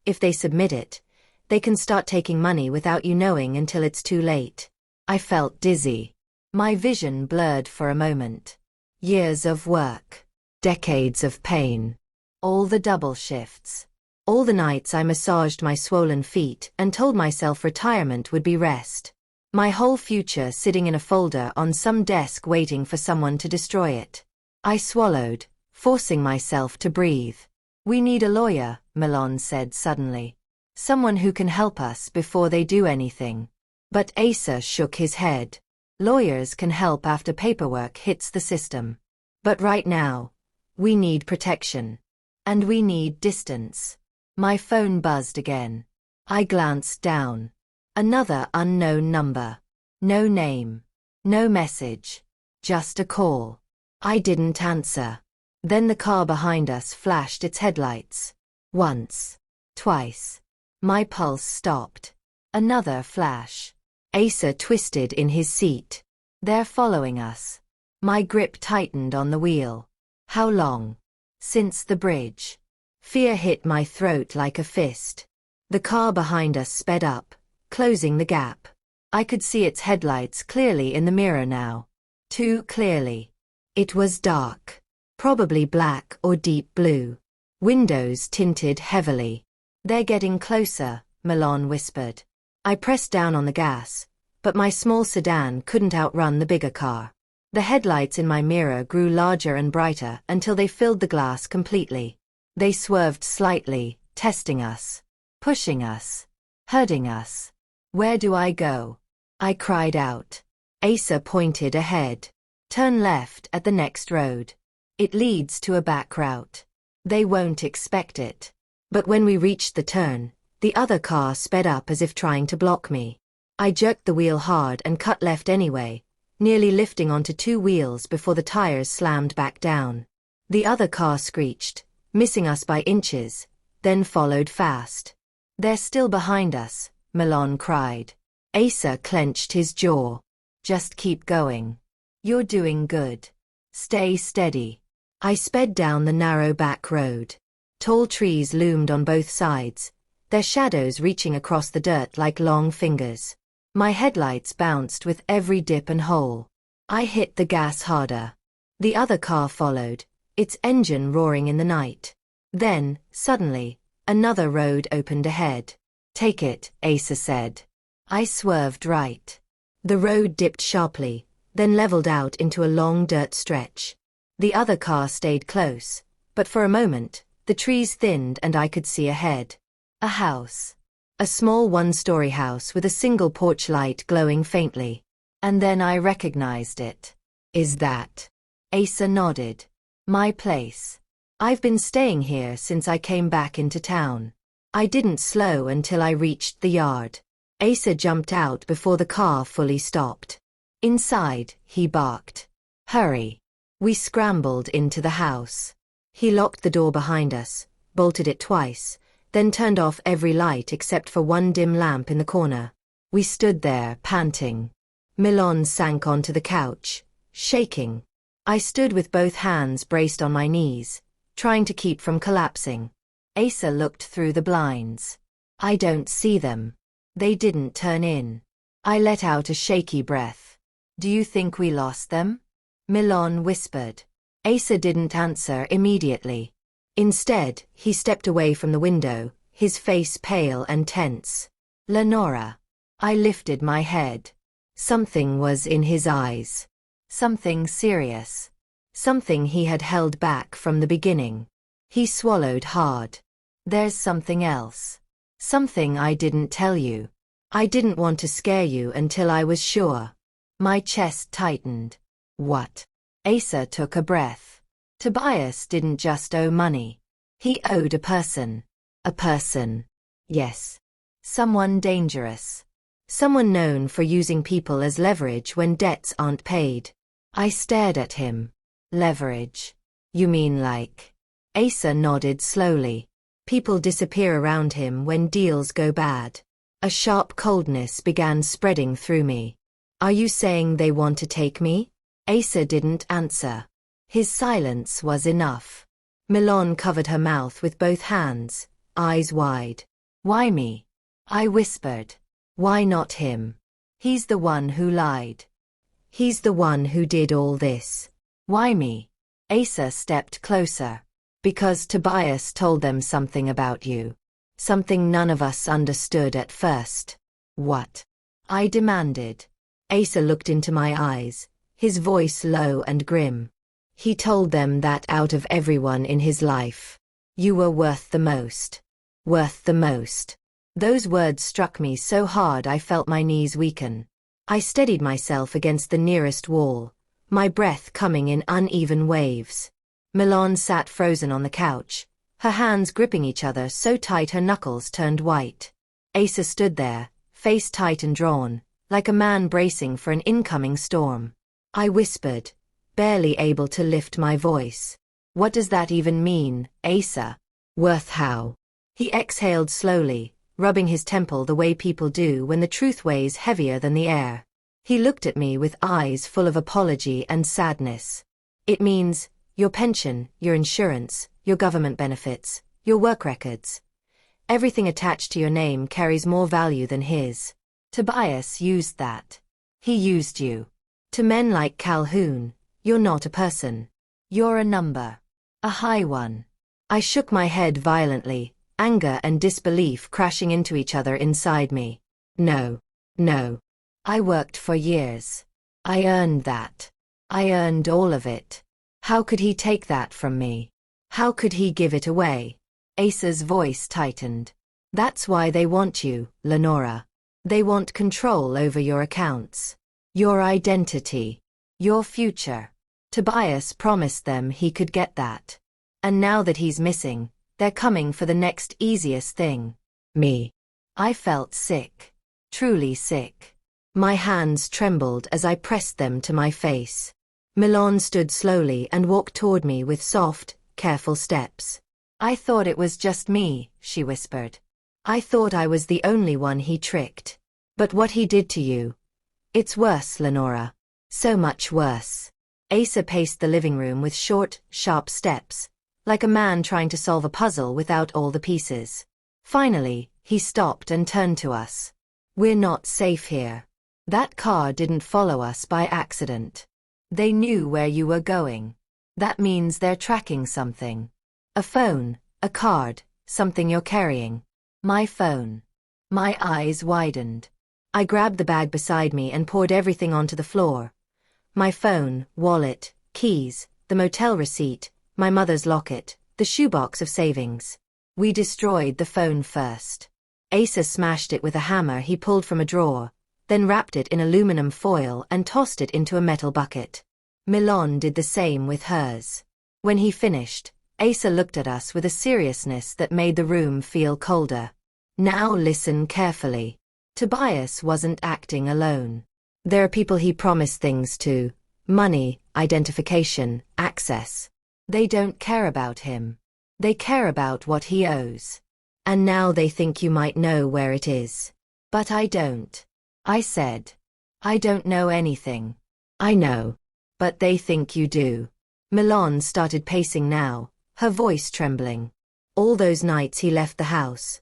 if they submit it, they can start taking money without you knowing until it's too late. I felt dizzy. My vision blurred for a moment. Years of work. Decades of pain. All the double shifts. All the nights I massaged my swollen feet and told myself retirement would be rest. My whole future sitting in a folder on some desk waiting for someone to destroy it. I swallowed, forcing myself to breathe. We need a lawyer, Milan said suddenly. Someone who can help us before they do anything. But Asa shook his head. Lawyers can help after paperwork hits the system. But right now, we need protection. And we need distance. My phone buzzed again. I glanced down. Another unknown number. No name. No message. Just a call. I didn't answer. Then the car behind us flashed its headlights. Once. Twice. My pulse stopped. Another flash. Asa twisted in his seat. They're following us. My grip tightened on the wheel. How long? Since the bridge. Fear hit my throat like a fist. The car behind us sped up, closing the gap. I could see its headlights clearly in the mirror now. Too clearly. It was dark. Probably black or deep blue. Windows tinted heavily. They're getting closer, Milan whispered. I pressed down on the gas, but my small sedan couldn't outrun the bigger car. The headlights in my mirror grew larger and brighter until they filled the glass completely. They swerved slightly, testing us. Pushing us. Hurting us. Where do I go? I cried out. Asa pointed ahead. Turn left at the next road. It leads to a back route. They won't expect it. But when we reached the turn, the other car sped up as if trying to block me. I jerked the wheel hard and cut left anyway, nearly lifting onto two wheels before the tires slammed back down. The other car screeched, missing us by inches, then followed fast. They're still behind us, Milan cried. Asa clenched his jaw. Just keep going. You're doing good. Stay steady. I sped down the narrow back road. Tall trees loomed on both sides, their shadows reaching across the dirt like long fingers. My headlights bounced with every dip and hole. I hit the gas harder. The other car followed, its engine roaring in the night. Then, suddenly, another road opened ahead. Take it, Asa said. I swerved right. The road dipped sharply, then leveled out into a long dirt stretch. The other car stayed close, but for a moment, the trees thinned and I could see ahead. A house. A small one-story house with a single porch light glowing faintly. And then I recognized it. Is that? Asa nodded. My place. I've been staying here since I came back into town. I didn't slow until I reached the yard. Asa jumped out before the car fully stopped. Inside, he barked. Hurry. We scrambled into the house. He locked the door behind us, bolted it twice, then turned off every light except for one dim lamp in the corner. We stood there, panting. Milan sank onto the couch, shaking. I stood with both hands braced on my knees, trying to keep from collapsing. Asa looked through the blinds. I don't see them. They didn't turn in. I let out a shaky breath. Do you think we lost them? Milan whispered. Asa didn't answer immediately. Instead, he stepped away from the window, his face pale and tense. Lenora. I lifted my head. Something was in his eyes. Something serious. Something he had held back from the beginning. He swallowed hard. There's something else. Something I didn't tell you. I didn't want to scare you until I was sure. My chest tightened. What? Asa took a breath. Tobias didn't just owe money. He owed a person. A person. Yes. Someone dangerous. Someone known for using people as leverage when debts aren't paid. I stared at him. Leverage. You mean like? Asa nodded slowly. People disappear around him when deals go bad. A sharp coldness began spreading through me. Are you saying they want to take me? Asa didn't answer. His silence was enough. Milan covered her mouth with both hands, eyes wide. Why me? I whispered. Why not him? He's the one who lied. He's the one who did all this. Why me? Asa stepped closer. Because Tobias told them something about you. Something none of us understood at first. What? I demanded. Asa looked into my eyes, his voice low and grim. He told them that out of everyone in his life, you were worth the most. Worth the most. Those words struck me so hard I felt my knees weaken. I steadied myself against the nearest wall, my breath coming in uneven waves. Milan sat frozen on the couch, her hands gripping each other so tight her knuckles turned white. Asa stood there, face tight and drawn, like a man bracing for an incoming storm. I whispered, barely able to lift my voice. What does that even mean, Asa? Worth how? He exhaled slowly, rubbing his temple the way people do when the truth weighs heavier than the air. He looked at me with eyes full of apology and sadness. It means your pension, your insurance, your government benefits, your work records. Everything attached to your name carries more value than his. Tobias used that. He used you. To men like Calhoun, you're not a person. You're a number. A high one. I shook my head violently, anger and disbelief crashing into each other inside me. No. No. I worked for years. I earned that. I earned all of it. How could he take that from me? How could he give it away? Asa's voice tightened. That's why they want you, Lenora. They want control over your accounts. Your identity. Your future. Tobias promised them he could get that. And now that he's missing, they're coming for the next easiest thing. Me. I felt sick. Truly sick. My hands trembled as I pressed them to my face. Milan stood slowly and walked toward me with soft, careful steps. I thought it was just me, she whispered. I thought I was the only one he tricked. But what he did to you. It's worse, Lenora. So much worse. Asa paced the living room with short, sharp steps, like a man trying to solve a puzzle without all the pieces. Finally, he stopped and turned to us. We're not safe here. That car didn't follow us by accident. They knew where you were going. That means they're tracking something. A phone, a card, something you're carrying. My phone. My eyes widened. I grabbed the bag beside me and poured everything onto the floor. My phone, wallet, keys, the motel receipt, my mother's locket, the shoebox of savings. We destroyed the phone first. Asa smashed it with a hammer he pulled from a drawer, then wrapped it in aluminum foil and tossed it into a metal bucket. Milan did the same with hers. When he finished, Asa looked at us with a seriousness that made the room feel colder. Now listen carefully. Tobias wasn't acting alone. There are people he promised things to. Money, identification, access. They don't care about him. They care about what he owes. And now they think you might know where it is. But I don't. I said. I don't know anything. I know. But they think you do. Milan started pacing now, her voice trembling. All those nights he left the house.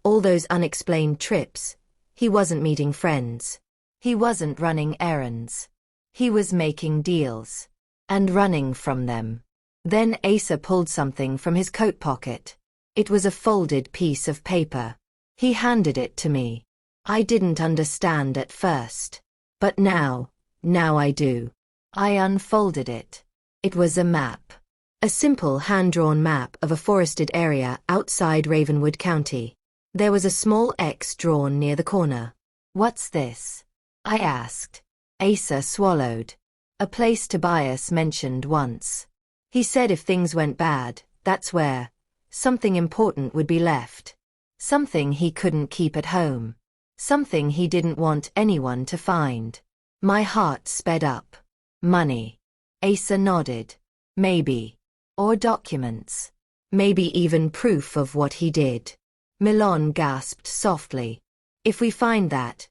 All those unexplained trips. He wasn't meeting friends. He wasn't running errands. He was making deals. And running from them. Then Asa pulled something from his coat pocket. It was a folded piece of paper. He handed it to me. I didn't understand at first. But now I do. I unfolded it. It was a map. A simple hand-drawn map of a forested area outside Ravenwood County. There was a small X drawn near the corner. What's this? I asked. Asa swallowed. A place Tobias mentioned once. He said if things went bad, that's where something important would be left. Something he couldn't keep at home. Something he didn't want anyone to find. My heart sped up. Money. Asa nodded. Maybe. Or documents. Maybe even proof of what he did. Milan gasped softly. If we find that,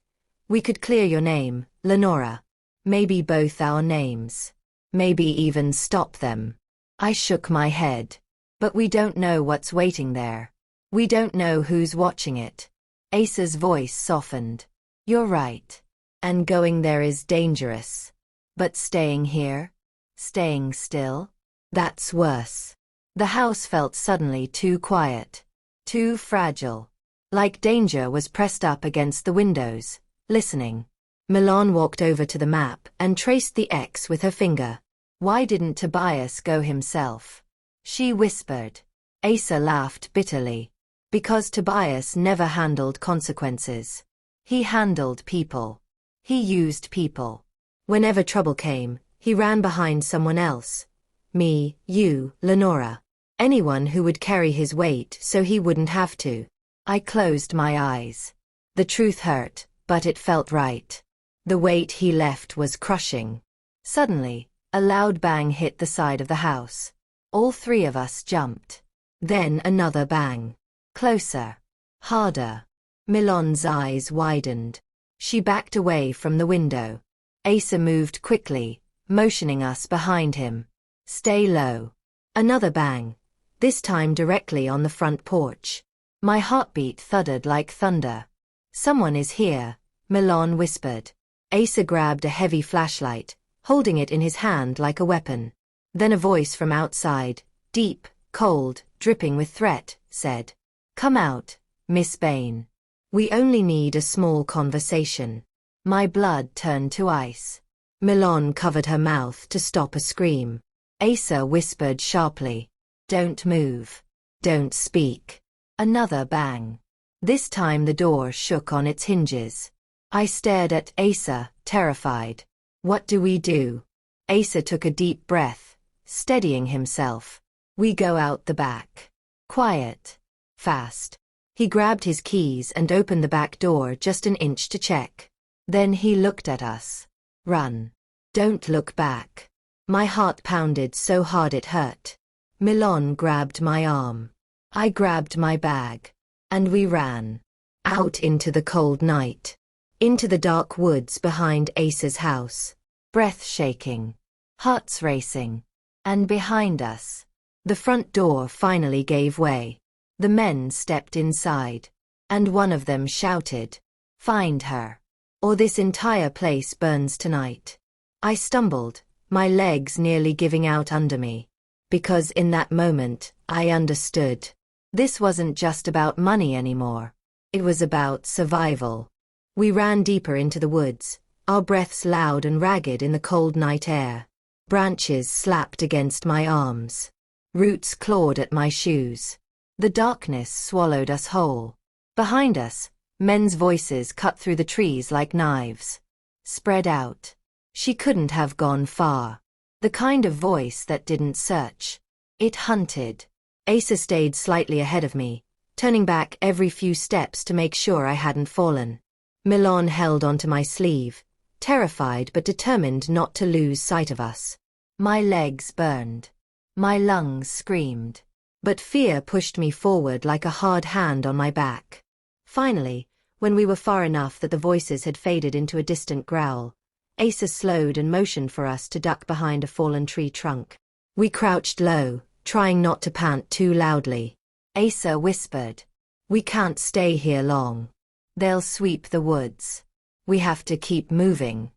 we could clear your name, Lenora. Maybe both our names. Maybe even stop them. I shook my head. But we don't know what's waiting there. We don't know who's watching it. Asa's voice softened. You're right. And going there is dangerous. But staying here? Staying still? That's worse. The house felt suddenly too quiet. Too fragile. Like danger was pressed up against the windows, listening. Milan walked over to the map and traced the X with her finger. Why didn't Tobias go himself? She whispered. Asa laughed bitterly. Because Tobias never handled consequences. He handled people. He used people. Whenever trouble came, he ran behind someone else. Me, you, Lenora. Anyone who would carry his weight so he wouldn't have to. I closed my eyes. The truth hurt, but it felt right. The weight he left was crushing. Suddenly, a loud bang hit the side of the house. All three of us jumped. Then another bang. Closer. Harder. Milan's eyes widened. She backed away from the window. Asa moved quickly, motioning us behind him. Stay low. Another bang. This time directly on the front porch. My heartbeat thudded like thunder. Someone is here, Milan whispered. Asa grabbed a heavy flashlight, holding it in his hand like a weapon. Then a voice from outside, deep, cold, dripping with threat, said, "Come out, Miss Bain. We only need a small conversation." My blood turned to ice. Milan covered her mouth to stop a scream. Asa whispered sharply, "Don't move. Don't speak." Another bang. This time the door shook on its hinges. I stared at Asa, terrified. What do we do? Asa took a deep breath, steadying himself. We go out the back. Quiet. Fast. He grabbed his keys and opened the back door just an inch to check. Then he looked at us. Run. Don't look back. My heart pounded so hard it hurt. Milan grabbed my arm. I grabbed my bag. And we ran. Out into the cold night. Into the dark woods behind Asa's house. Breath shaking. Hearts racing. And behind us. The front door finally gave way. The men stepped inside. And one of them shouted, "Find her. Or this entire place burns tonight." I stumbled, my legs nearly giving out under me. Because in that moment, I understood. This wasn't just about money anymore. It was about survival. We ran deeper into the woods, our breaths loud and ragged in the cold night air. Branches slapped against my arms. Roots clawed at my shoes. The darkness swallowed us whole. Behind us, men's voices cut through the trees like knives. Spread out. She couldn't have gone far. The kind of voice that didn't search. It hunted. Asa stayed slightly ahead of me, turning back every few steps to make sure I hadn't fallen. Milan held onto my sleeve, terrified but determined not to lose sight of us. My legs burned. My lungs screamed. But fear pushed me forward like a hard hand on my back. Finally, when we were far enough that the voices had faded into a distant growl, Asa slowed and motioned for us to duck behind a fallen tree trunk. We crouched low, trying not to pant too loudly. Asa whispered, "We can't stay here long. They'll sweep the woods. We have to keep moving."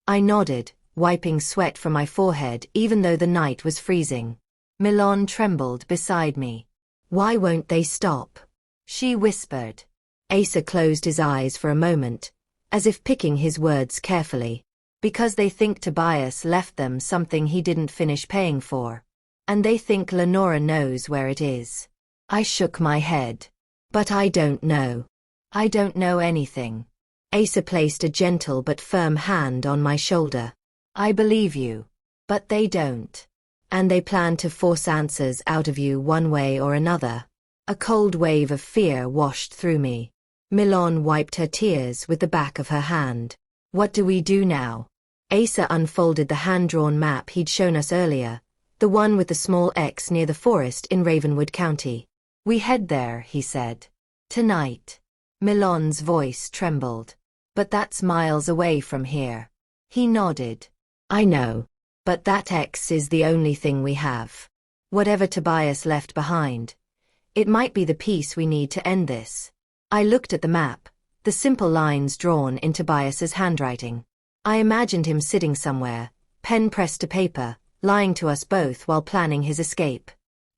I nodded, wiping sweat from my forehead even though the night was freezing. Milan trembled beside me. "Why won't they stop?" she whispered. Asa closed his eyes for a moment, as if picking his words carefully. "Because they think Tobias left them something he didn't finish paying for. And they think Lenora knows where it is." I shook my head. "But I don't know. I don't know anything." Asa placed a gentle but firm hand on my shoulder. "I believe you. But they don't. And they plan to force answers out of you one way or another." A cold wave of fear washed through me. Milan wiped her tears with the back of her hand. "What do we do now?" Asa unfolded the hand-drawn map he'd shown us earlier, The one with the small X near the forest in Ravenwood County. We head there, he said. Tonight. Milan's voice trembled. But that's miles away from here. He nodded. I know. But that X is the only thing we have. Whatever Tobias left behind. It might be the piece we need to end this. I looked at the map, the simple lines drawn in Tobias's handwriting. I imagined him sitting somewhere, pen pressed to paper, lying to us both while planning his escape.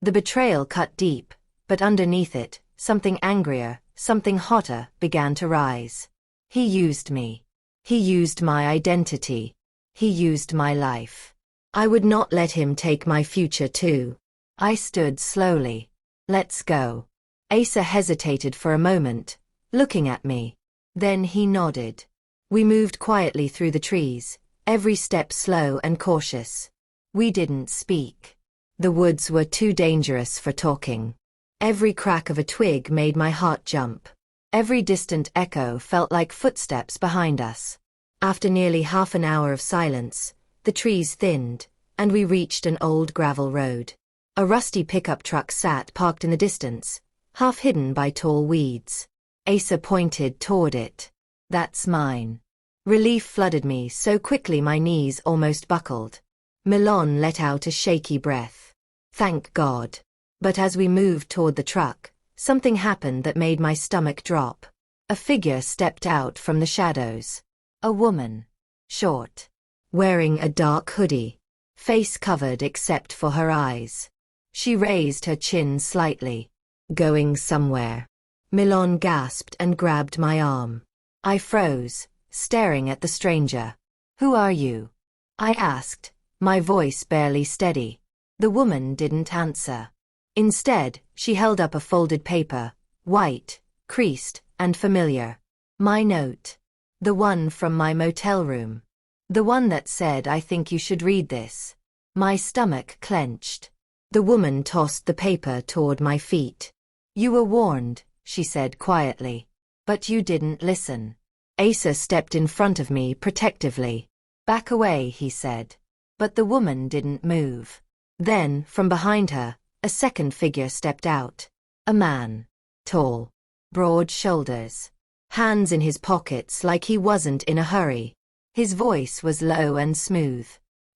The betrayal cut deep, but underneath it, something angrier, something hotter, began to rise. He used me. He used my identity. He used my life. I would not let him take my future too. I stood slowly. Let's go. Asa hesitated for a moment, looking at me. Then he nodded. We moved quietly through the trees, every step slow and cautious. We didn't speak. The woods were too dangerous for talking. Every crack of a twig made my heart jump. Every distant echo felt like footsteps behind us. After nearly half an hour of silence, the trees thinned, and we reached an old gravel road. A rusty pickup truck sat parked in the distance, half hidden by tall weeds. Asa pointed toward it. That's mine. Relief flooded me so quickly my knees almost buckled. Milan let out a shaky breath. Thank God. But as we moved toward the truck, something happened that made my stomach drop. A figure stepped out from the shadows. A woman. Short. Wearing a dark hoodie. Face covered except for her eyes. She raised her chin slightly. Going somewhere. Milan gasped and grabbed my arm. I froze, staring at the stranger. Who are you? I asked, my voice barely steady. The woman didn't answer. Instead, she held up a folded paper, white, creased, and familiar. My note. The one from my motel room. The one that said I think you should read this. My stomach clenched. The woman tossed the paper toward my feet. You were warned, she said quietly. But you didn't listen. Asa stepped in front of me protectively. Back away, he said. But the woman didn't move. Then, from behind her, a second figure stepped out. A man. Tall. Broad shoulders. Hands in his pockets like he wasn't in a hurry. His voice was low and smooth.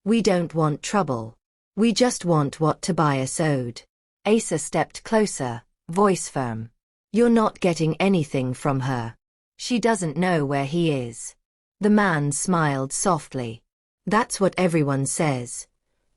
We don't want trouble. We just want what Tobias owed. Asa stepped closer, voice firm. You're not getting anything from her. She doesn't know where he is. The man smiled softly. That's what everyone says.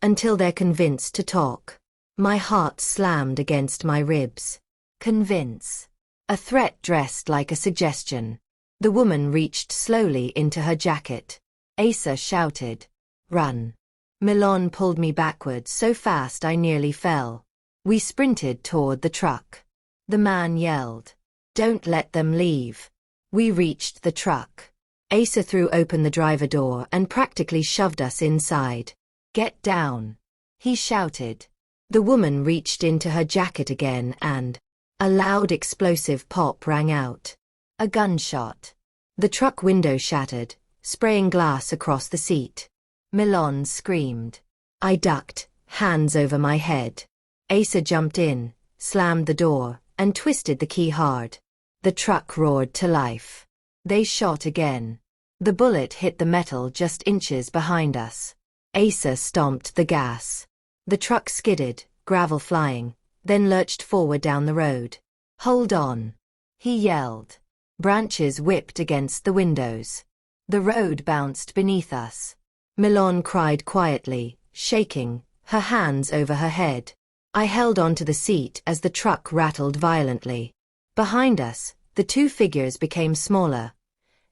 Until they're convinced to talk. My heart slammed against my ribs. Convince. A threat dressed like a suggestion. The woman reached slowly into her jacket. Asa shouted. Run. Milan pulled me backwards so fast I nearly fell. We sprinted toward the truck. The man yelled. Don't let them leave. We reached the truck. Asa threw open the driver door and practically shoved us inside. Get down. He shouted. The woman reached into her jacket again and a loud explosive pop rang out. A gunshot. The truck window shattered, spraying glass across the seat. Milan screamed. I ducked, hands over my head. Asa jumped in, slammed the door, and twisted the key hard. The truck roared to life. They shot again. The bullet hit the metal just inches behind us. Asa stomped the gas. The truck skidded, gravel flying, then lurched forward down the road. Hold on. He yelled. Branches whipped against the windows. The road bounced beneath us. Milan cried quietly, shaking, her hands over her head. I held onto the seat as the truck rattled violently. Behind us, the two figures became smaller,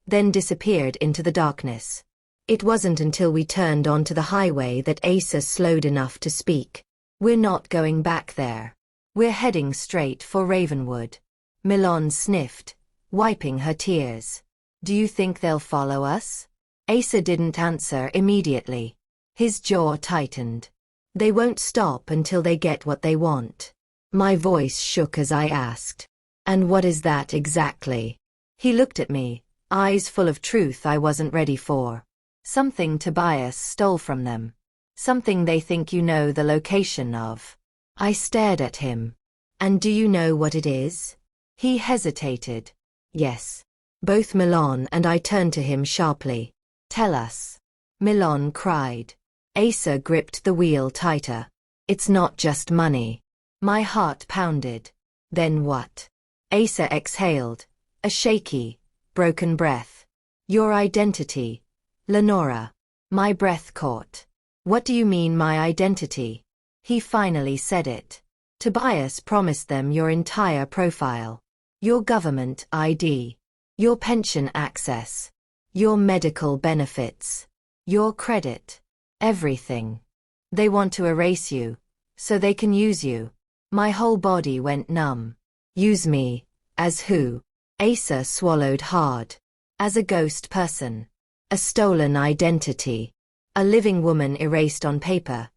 then disappeared into the darkness. It wasn't until we turned onto the highway that Asa slowed enough to speak. We're not going back there. We're heading straight for Ravenwood. Milan sniffed, wiping her tears. Do you think they'll follow us? Asa didn't answer immediately. His jaw tightened. They won't stop until they get what they want. My voice shook as I asked. And what is that exactly? He looked at me, eyes full of truth I wasn't ready for. Something Tobias stole from them. Something they think you know the location of. I stared at him. And do you know what it is? He hesitated. Yes. Both Milan and I turned to him sharply. Tell us. Milan cried. Asa gripped the wheel tighter. It's not just money. My heart pounded. Then what? Asa exhaled, a shaky, broken breath. Your identity. Lenora. My breath caught. What do you mean my identity? He finally said it. Tobias promised them your entire profile. Your government ID. Your pension access. Your medical benefits. Your credit. Everything. They want to erase you, so they can use you. My whole body went numb. Use me. As who? Asa swallowed hard. As a ghost person. A stolen identity. A living woman erased on paper.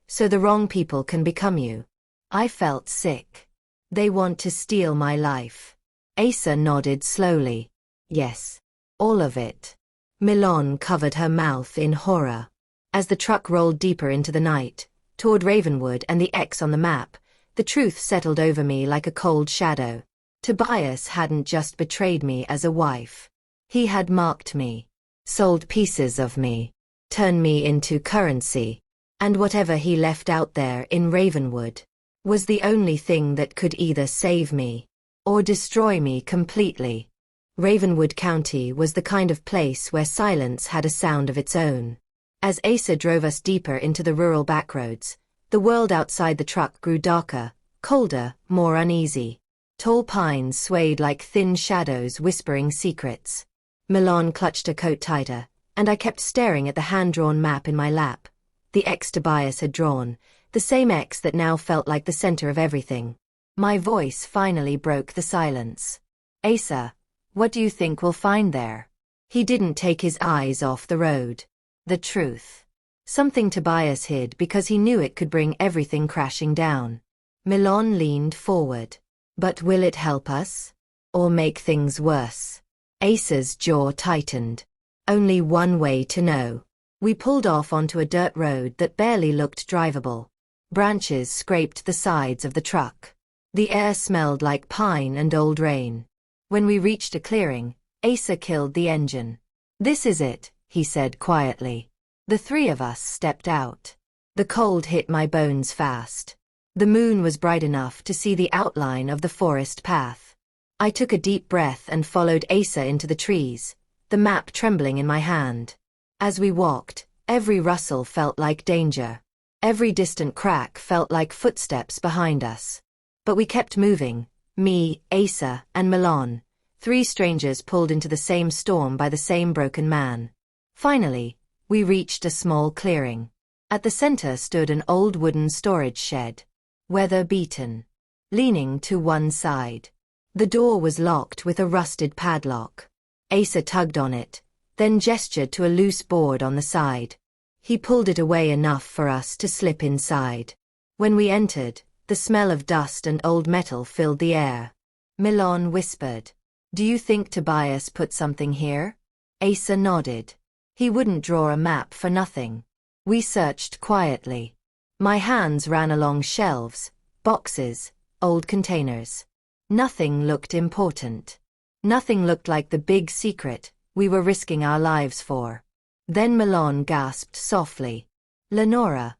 So the wrong people can become you. I felt sick. They want to steal my life. Asa nodded slowly. Yes. All of it. Milan covered her mouth in horror. As the truck rolled deeper into the night, toward Ravenwood and the X on the map, the truth settled over me like a cold shadow. Tobias hadn't just betrayed me as a wife. He had marked me. Sold pieces of me. Turned me into currency. And whatever he left out there in Ravenwood was the only thing that could either save me or destroy me completely. Ravenwood County was the kind of place where silence had a sound of its own. As Asa drove us deeper into the rural backroads, the world outside the truck grew darker, colder, more uneasy. Tall pines swayed like thin shadows whispering secrets. Milan clutched her coat tighter, and I kept staring at the hand-drawn map in my lap. The X Tobias had drawn, the same X that now felt like the center of everything. My voice finally broke the silence. Asa, what do you think we'll find there? He didn't take his eyes off the road. The truth. Something Tobias hid because he knew it could bring everything crashing down. Milan leaned forward. But will it help us? Or make things worse? Asa's jaw tightened. Only one way to know. We pulled off onto a dirt road that barely looked drivable. Branches scraped the sides of the truck. The air smelled like pine and old rain. When we reached a clearing, Asa killed the engine. This is it, he said quietly. The three of us stepped out. The cold hit my bones fast. The moon was bright enough to see the outline of the forest path. I took a deep breath and followed Asa into the trees, the map trembling in my hand. As we walked, every rustle felt like danger. Every distant crack felt like footsteps behind us. But we kept moving, me, Asa, and Milan, three strangers pulled into the same storm by the same broken man. Finally, we reached a small clearing. At the center stood an old wooden storage shed. Weather-beaten. Leaning to one side. The door was locked with a rusted padlock. Asa tugged on it, then gestured to a loose board on the side. He pulled it away enough for us to slip inside. When we entered, the smell of dust and old metal filled the air. Milan whispered, "Do you think Tobias put something here?" Asa nodded. He wouldn't draw a map for nothing. We searched quietly. My hands ran along shelves, boxes, old containers. Nothing looked important. Nothing looked like the big secret we were risking our lives for. Then Milan gasped softly. "Lenora,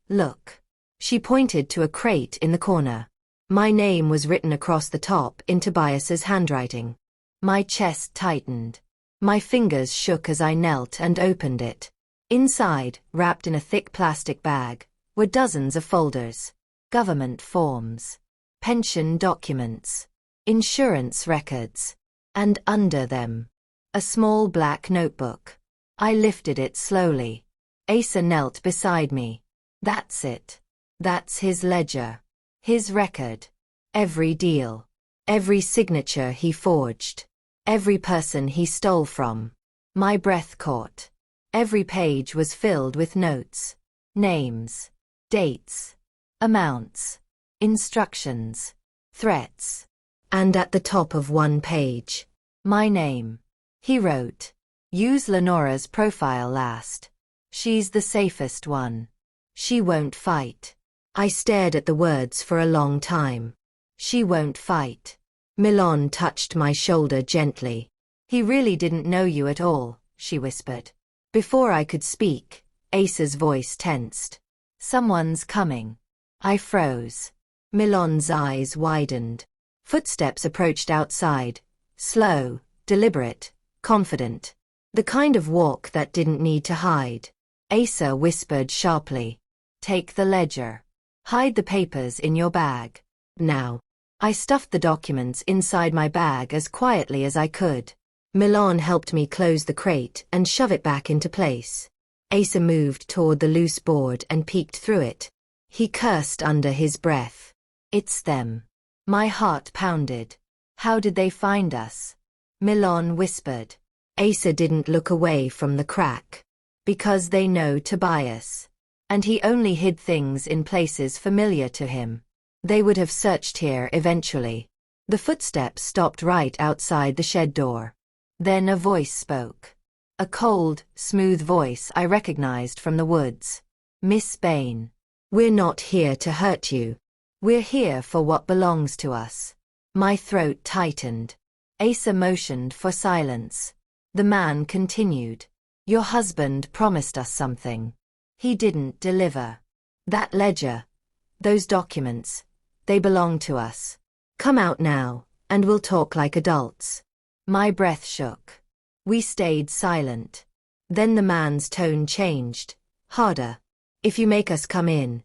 look." She pointed to a crate in the corner. My name was written across the top in Tobias's handwriting. My chest tightened. My fingers shook as I knelt and opened it. Inside, wrapped in a thick plastic bag, were dozens of folders. Government forms. Pension documents. Insurance records. And under them, a small black notebook. I lifted it slowly. Asa knelt beside me. That's it. That's his ledger. His record. Every deal. Every signature he forged. Every person he stole from. My breath caught. Every page was filled with notes. Names. Dates. Amounts. Instructions. Threats. And at the top of one page, my name. He wrote, "Use Lenora's profile last. She's the safest one." She won't fight. I stared at the words for a long time. She won't fight. Milan touched my shoulder gently. He really didn't know you at all, she whispered. Before I could speak, Asa's voice tensed. Someone's coming. I froze. Milan's eyes widened. Footsteps approached outside, slow, deliberate, confident. The kind of walk that didn't need to hide. Asa whispered sharply. Take the ledger. Hide the papers in your bag. Now. I stuffed the documents inside my bag as quietly as I could. Milan helped me close the crate and shove it back into place. Asa moved toward the loose board and peeked through it. He cursed under his breath. It's them. My heart pounded. How did they find us? Milan whispered. Asa didn't look away from the crack. Because they know Tobias. And he only hid things in places familiar to him. They would have searched here eventually. The footsteps stopped right outside the shed door. Then a voice spoke. A cold, smooth voice I recognized from the woods. Miss Bain. We're not here to hurt you. We're here for what belongs to us. My throat tightened. Asa motioned for silence. The man continued. Your husband promised us something. He didn't deliver. That ledger. Those documents. They belong to us. Come out now, and we'll talk like adults. My breath shook. We stayed silent. Then the man's tone changed. Harder. If you make us come in,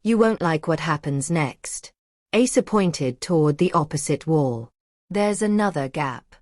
you won't like what happens next. Asa pointed toward the opposite wall. There's another gap.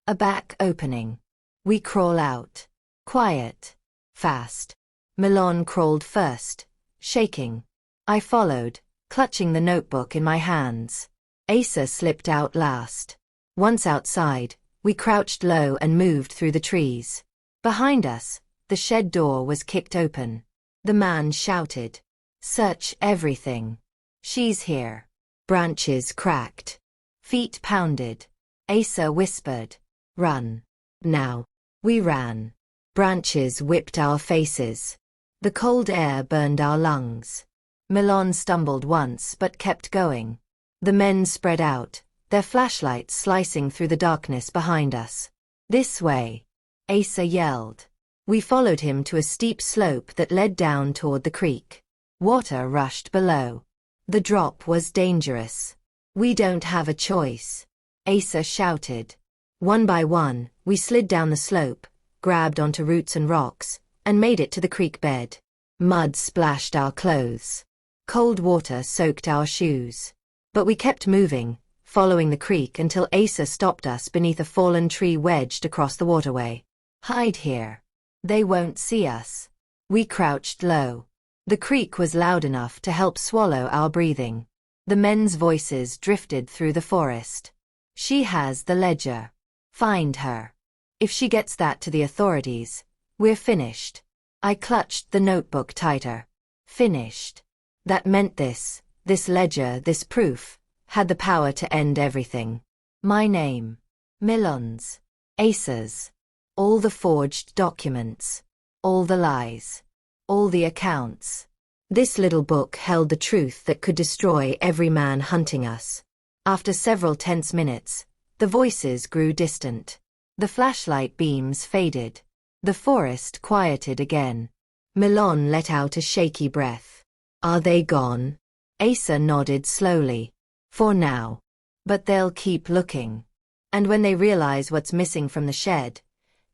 A back opening. We crawl out. Quiet. Fast. Milan crawled first, shaking. I followed, clutching the notebook in my hands. Asa slipped out last. Once outside, we crouched low and moved through the trees. Behind us, the shed door was kicked open. The man shouted. Search everything. She's here. Branches cracked. Feet pounded. Asa whispered. Run. Now. We ran. Branches whipped our faces. The cold air burned our lungs. Milan stumbled once but kept going. The men spread out, their flashlights slicing through the darkness behind us. This way. Asa yelled. We followed him to a steep slope that led down toward the creek. Water rushed below. The drop was dangerous. We don't have a choice. Asa shouted. One by one, we slid down the slope, grabbed onto roots and rocks, and made it to the creek bed. Mud splashed our clothes. Cold water soaked our shoes. But we kept moving, following the creek until Asa stopped us beneath a fallen tree wedged across the waterway. Hide here. They won't see us. We crouched low. The creek was loud enough to help swallow our breathing. The men's voices drifted through the forest. She has the ledger. Find her. If she gets that to the authorities, we're finished. I clutched the notebook tighter. Finished. That meant this ledger, this proof, had the power to end everything. My name. Milan's. Asa's. All the forged documents. All the lies. All the accounts. This little book held the truth that could destroy every man hunting us. After several tense minutes, the voices grew distant. The flashlight beams faded. The forest quieted again. Milan let out a shaky breath. Are they gone? Asa nodded slowly. For now. But they'll keep looking. And when they realize what's missing from the shed,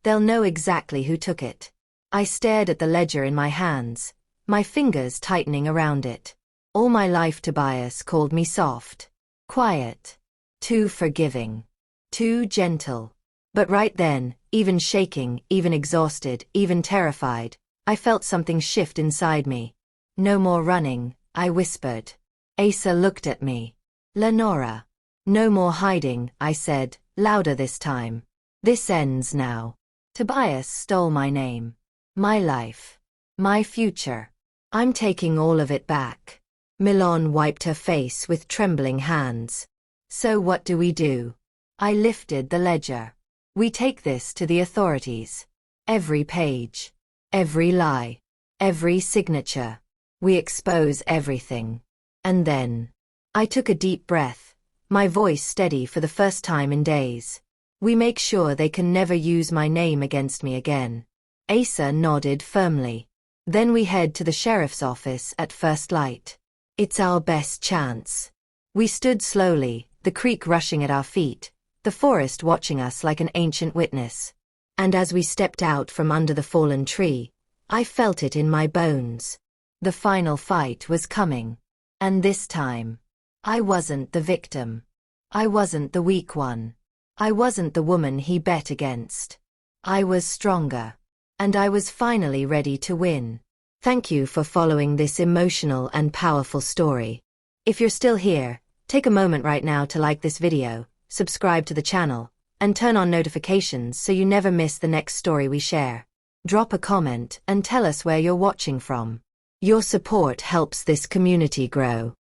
they'll know exactly who took it. I stared at the ledger in my hands, my fingers tightening around it. All my life Tobias called me soft. Quiet. Too forgiving. Too gentle. But right then, even shaking, even exhausted, even terrified, I felt something shift inside me. No more running, I whispered. Asa looked at me. Lenora. No more hiding, I said, louder this time. This ends now. Tobias stole my name. My life. My future. I'm taking all of it back. Milan wiped her face with trembling hands. So what do we do? I lifted the ledger. We take this to the authorities. Every page. Every lie. Every signature. We expose everything. And then, I took a deep breath, my voice steady for the first time in days. We make sure they can never use my name against me again. Asa nodded firmly. Then we head to the sheriff's office at first light. It's our best chance. We stood slowly, the creek rushing at our feet, the forest watching us like an ancient witness. And as we stepped out from under the fallen tree, I felt it in my bones. The final fight was coming. And this time, I wasn't the victim. I wasn't the weak one. I wasn't the woman he bet against. I was stronger. And I was finally ready to win. Thank you for following this emotional and powerful story. If you're still here, take a moment right now to like this video, subscribe to the channel, and turn on notifications so you never miss the next story we share. Drop a comment and tell us where you're watching from. Your support helps this community grow.